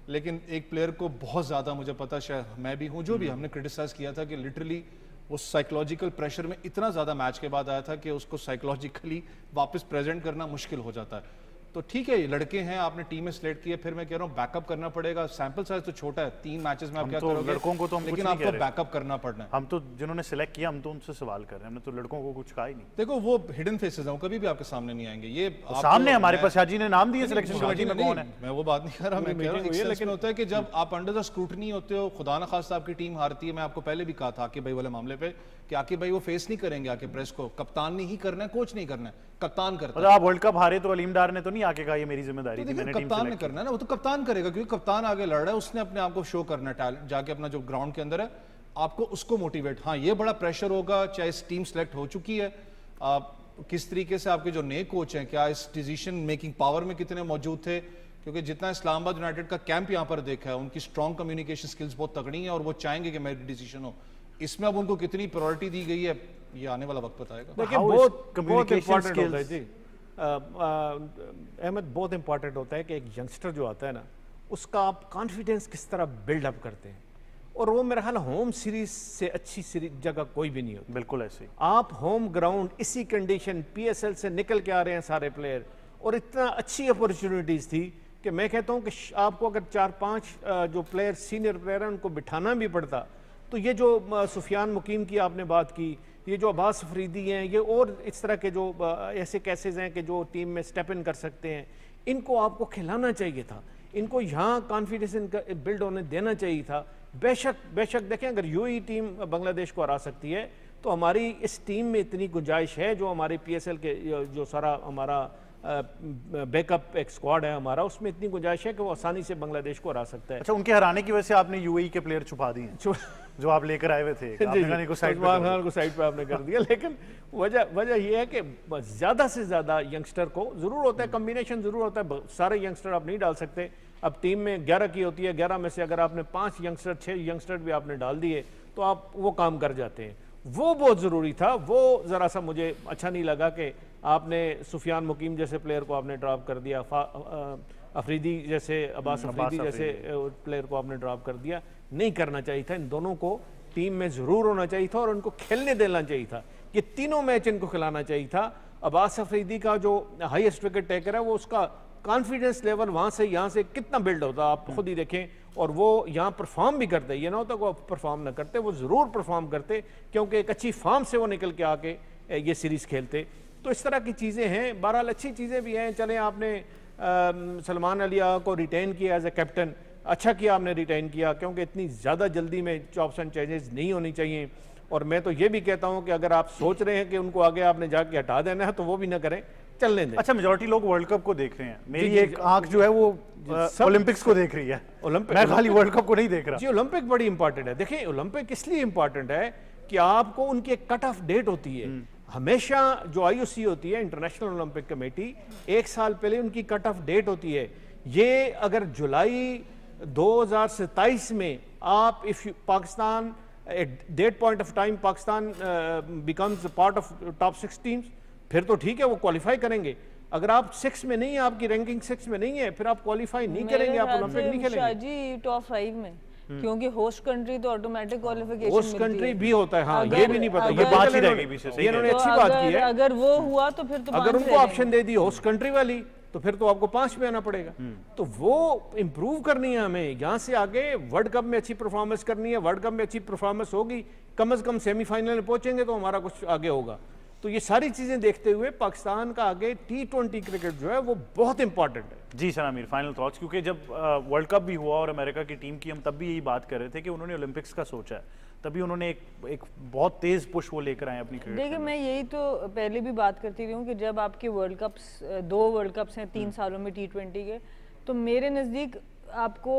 S3: लेकिन एक प्लेयर को बहुत ज़्यादा, मुझे पता शायद मैं भी हूँ, जो भी हमने क्रिटिसाइज़ किया था कि लिटरली वो साइकोलॉजिकल प्रेशर में इतना ज़्यादा मैच के बाद आया था कि उसको साइकोलॉजिकली वापस प्रेजेंट करना मुश्किल हो जाता है। तो ठीक है, ये लड़के हैं, आपने टीम में सिलेक्ट किए, फिर मैं कह रहा हूँ बैकअप करना पड़ेगा। सैंपल साइज तो छोटा है, 3 मैचेस में आप क्या करोगे?
S1: लड़कों को तो हम
S3: लेकिन आपको बैकअप करना पड़ना है।
S1: हम तो जिन्होंने सिलेक्ट किया, हम तो उनसे सवाल कर रहे हैं, हमने तो लड़कों को कुछ कहा ही नहीं।
S3: देखो वो हिडन फेसेस हैं, कभी भी आपके सामने नहीं आएंगे। ये
S1: सामने हमारे पास शाहजी ने नाम दिए सिलेक्शन कमेटी में, कौन है?
S3: मैं वो बात नहीं कर रहा, मैं कह रहा हूँ लेकिन होता है कि जब आप अंडर द स्क्रूटनी होते हो, खुदा न खास्ता आपकी टीम हारती है। मैं आपको पहले भी कहा था आकिब भाई वाले मामले पे कि आकिब भाई वो फेस नहीं करेंगे आके प्रेस को, कप्तान ने ही करना है, कोच नहीं करना है, कप्तान करता है।
S1: आप वर्ल्ड कप हारे तो अलीम डार ने तो नहीं आके कहा ये मेरी जिम्मेदारी थी, मैंने टीम
S3: कप्तान ने करना है ना, वो तो कप्तान करेगा क्योंकि कप्तान आगे लड़ रहा है, उसने अपने आप को शो करना है टैलेंट, जाके अपना जो ग्राउंड के अंदर है आपको उसको मोटिवेट। हाँ, ये बड़ा प्रेशर होगा, चाहे टीम सेलेक्ट हो चुकी है, किस तरीके से आपके जो नए कोच हैं, क्या इस डिसीजन मेकिंग पावर में कितने मौजूद थे, क्योंकि जितना इस्लामाबाद यूनाइटेड का कैंप यहाँ पर देखा है, उनकी स्ट्रॉन्ग कम्युनिकेशन स्किल्स बहुत तगड़ी हैं और वो चाहेंगे कि मेरी डिसीजन हो। इसमें अब उनको कितनी प्रायोरिटी दी गई है, ये आने वाला वक्त बताएगा।
S4: देखिए बहुत इंपॉर्टेंट होता है जी अहमद, बहुत इंपॉर्टेंट होता है कि एक यंगस्टर जो आता है ना, उसका आप कॉन्फिडेंस किस तरह बिल्डअप करते हैं, और वो मेरा ख्याल होम सीरीज से अच्छी सीरीज जगह कोई भी नहीं होती।
S1: बिल्कुल ऐसे
S4: आप होम ग्राउंड इसी कंडीशन, पीएसएल से निकल के आ रहे हैं सारे प्लेयर, और इतना अच्छी अपॉर्चुनिटीज थी कि मैं कहता हूं कि आपको अगर 4-5 जो प्लेयर सीनियर प्लेयर हैं उनको बिठाना भी पड़ता, तो ये जो सुफियान मुकीम की आपने बात की, ये जो अब्बास अफरीदी हैं, ये और इस तरह के जो ऐसे केसेस हैं कि जो टीम में स्टेप इन कर सकते हैं, इनको आपको खिलाना चाहिए था, इनको यहाँ कॉन्फिडेंस बिल्ड होने देना चाहिए था। बेशक देखें, अगर यूएई टीम बांग्लादेश को हरा सकती है तो हमारी इस टीम में इतनी गुंजाइश है, जो हमारे पीएसएल के जो सारा हमारा बैकअप एक स्क्वाड है हमारा, उसमें इतनी गुंजाइश है कि वो आसानी से बांग्लादेश को हरा सकता है।
S1: अच्छा, उनके हराने की वजह से आपने यूएई के प्लेयर छुपा दिए जो आप लेकर आए हुए थे, आपने को साइड
S4: पे आपने कर दिया, लेकिन वजह यह है कि ज़्यादा से ज़्यादा यंगस्टर को ज़रूर होता है, कम्बिनेशन ज़रूर होता है, सारे यंगस्टर आप नहीं डाल सकते। अब टीम में 11 की होती है, 11 में से अगर आपने 5 यंगस्टर 6 यंगस्टर भी आपने डाल दिए तो आप वो काम कर जाते हैं। वो बहुत ज़रूरी था, वो ज़रा सा मुझे अच्छा नहीं लगा कि आपने सुफियान मुकीम जैसे प्लेयर को आपने ड्रॉप कर दिया, अफरीदी जैसे अब्बास अफरीदी जैसे प्लेयर को आपने ड्रॉप कर दिया। नहीं करना चाहिए था, इन दोनों को टीम में ज़रूर होना चाहिए था और उनको खेलने देना चाहिए था, ये तीनों मैच इनको खिलाना चाहिए था। अब्बास अफरीदी का जो हाईएस्ट विकेट टेकर है, वो उसका कॉन्फिडेंस लेवल वहाँ से यहाँ से कितना बिल्ड होता आप खुद ही देखें, और वो यहाँ परफॉर्म भी करते, ये ना होता वो परफॉर्म ना करते, वो ज़रूर परफॉर्म करते, क्योंकि एक अच्छी फॉर्म से वो निकल के आके ये सीरीज़ खेलते। तो इस तरह की चीज़ें हैं, बहरहाल अच्छी चीज़ें भी हैं। चलें, आपने सलमान अलिया को रिटेन किया एज ए कैप्टन, अच्छा किया आपने रिटेन किया, क्योंकि इतनी ज़्यादा जल्दी में चॉप्स एंड चेंजेस नहीं होनी चाहिए। और मैं तो ये भी कहता हूँ कि अगर आप सोच रहे हैं कि उनको आगे आपने जाके हटा देना है तो वो भी ना करें, चलने दें।
S1: अच्छा, मेजॉरिटी लोग वर्ल्ड कप को देख रहे हैं, मेरी एक आंख जो है वो ओलंपिक्स को देख रही है, ओलंपिक, मैं खाली वर्ल्ड कप को नहीं देख रहा
S4: जी। ओलंपिक बड़ी इंपॉर्टेंट है। देखिए, ओलंपिक इसलिए इंपॉर्टेंट है कि आपको उनकी एक कट ऑफ डेट होती है हमेशा, जो आईओसी होती है, इंटरनेशनल ओलंपिक कमेटी, 1 साल पहले उनकी कट ऑफ डेट होती है। ये अगर जुलाई 2027 में आप Pakistan at that point of time Pakistan becomes part of top 6 teams, फिर तो ठीक है, वो क्वालिफाई करेंगे। अगर आप 6 में नहीं है, आपकी रैंकिंग 6 में नहीं है, फिर आप क्वालिफाई नहीं करेंगे, आप ओलंपिक नहीं खेलेंगे
S2: जी टॉप 5 में, क्योंकि होस्ट कंट्री तो ऑटोमेटिक क्वालिफिकेशन
S4: होस्ट कंट्री भी होता है। हाँ, ये भी नहीं पता,
S1: ये बात ही रहेगी पीछे से,
S4: इन्होंने अच्छी बात की है।
S2: अगर वो हुआ तो फिर तो
S4: अगर उनको option they the host country वाली, तो फिर तो आपको 5 में आना पड़ेगा। तो वो इंप्रूव करनी है हमें, यहाँ से आगे वर्ल्ड कप में अच्छी परफॉर्मेंस करनी है। वर्ल्ड कप में अच्छी परफॉर्मेंस होगी, कम से कम सेमीफाइनल में पहुंचेंगे तो हमारा कुछ आगे होगा। तो ये सारी चीजें देखते हुए पाकिस्तान का आगे T20 क्रिकेट जो है वो बहुत इंपॉर्टेंट है।
S1: जी सर, आमिर, फाइनल थॉट्स, क्योंकि जब वर्ल्ड कप भी हुआ और अमेरिका की टीम की हम तब भी यही बात कर रहे थे कि उन्होंने ओलंपिक्स का सोचा है, तभी उन्होंने एक बहुत तेज पुश वो लेकर आए अपनी क्रिकेट।
S2: देखिए, मैं यही तो पहले भी बात करती रही हूँ कि जब आपके वर्ल्ड कप्स 2 वर्ल्ड कप्स हैं 3 सालों में T20 के, तो मेरे नज़दीक आपको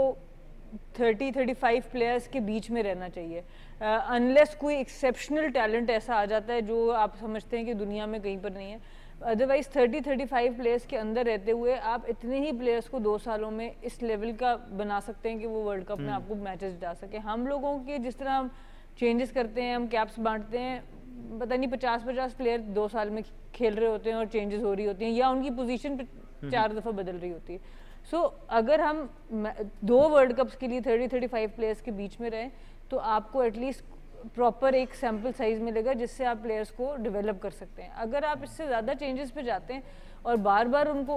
S2: 30-35 प्लेयर्स के बीच में रहना चाहिए, अनलेस कोई एक्सेप्शनल टैलेंट ऐसा आ जाता है जो आप समझते हैं कि दुनिया में कहीं पर नहीं है। अदरवाइज 30-35 प्लेयर्स के अंदर रहते हुए आप इतने ही प्लेयर्स को 2 सालों में इस लेवल का बना सकते हैं कि वो वर्ल्ड कप में आपको मैचेस जा सके। हम लोगों के जिस तरह हम चेंजेस करते हैं, हम कैप्स बांटते हैं, पता नहीं 50-50 प्लेयर 2 साल में खेल रहे होते हैं और चेंजेस हो रही होती हैं या उनकी पोजीशन 4 दफ़ा बदल रही होती है। सो अगर हम 2 वर्ल्ड कप्स के लिए 30-35 प्लेयर्स के बीच में रहें तो आपको एटलीस्ट प्रॉपर एक सैम्पल साइज मिलेगा जिससे आप प्लेयर्स को डेवलप कर सकते हैं। अगर आप इससे ज़्यादा चेंजेस पे जाते हैं और बार बार उनको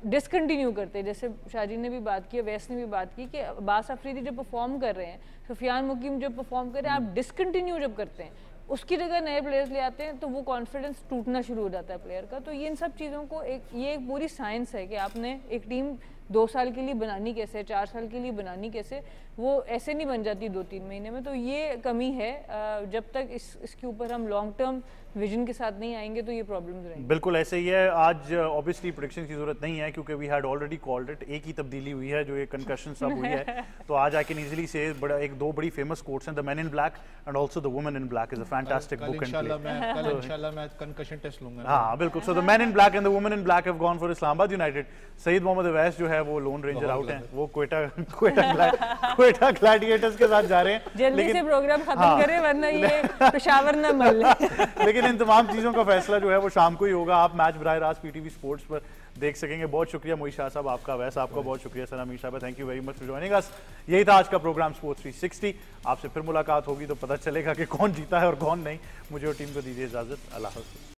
S2: डिसकंटिन्यू करते हैं, जैसे शाहजी ने भी बात की, वैस ने भी बात की कि अब्बास अफरीदी जब परफॉर्म कर रहे हैं, सुफियान मुकीम जब परफॉर्म कर रहे हैं, आप डिसकंटिन्यू जब करते हैं उसकी जगह नए प्लेयर्स ले आते हैं तो वो कॉन्फिडेंस टूटना शुरू हो जाता है प्लेयर का। तो ये इन सब चीज़ों को ये एक पूरी साइंस है कि आपने एक टीम 2 साल के लिए बनानी कैसे, 4 साल के लिए बनानी कैसे, वो ऐसे नहीं बन जाती 2-3 महीने में। तो ये कमी है, जब तक इसके ऊपर हम लॉन्ग टर्म विजन के साथ नहीं आएंगे तो ये प्रॉब्लम्स रहेंगी।
S1: बिल्कुल ऐसे ही है। आज ऑब्वियसली प्रेडिक्शन की जरूरत नहीं है क्योंकि we had already called it. एक ही तब्दीली हुई है जो ये कंकशन सब हुई है। तो आज आई कैन इजीली से दो बड़ी फेमस कोट्स हैं, the man in black and also the woman in black is a fantastic book and
S3: कल इंशाल्लाह मैं कंकशन टेस्ट लूंगा।
S1: हाँ बिल्कुल। So the man in black and the woman in black have gone for Islamabad United. Saeed Mohammad Awais जो है वो लोन रेंजर आउट हैं, वो क्वेटा ग्लैडिएटर्स के साथ जा रहे हैं।
S2: जल्दी से प्रोग्राम खत्म करें वरना ये पेशावर ना मल ले।
S1: लेकिन इन तमाम चीज़ों का फैसला जो है वो शाम को ही होगा। आप मैच बराह रास्त पीटीवी स्पोर्ट्स पर देख सकेंगे। बहुत शुक्रिया मोई शाह साहब आपका, वैसा आपका बहुत शुक्रिया सना मीर साहब, thank you very much for joining us. यही था आज का प्रोग्राम स्पोर्ट्स 360। आपसे फिर मुलाकात होगी तो पता चलेगा कि कौन जीता है और कौन नहीं। मुझे और टीम को दीजिए इजाजत। अल्लाह हाफ़िज़।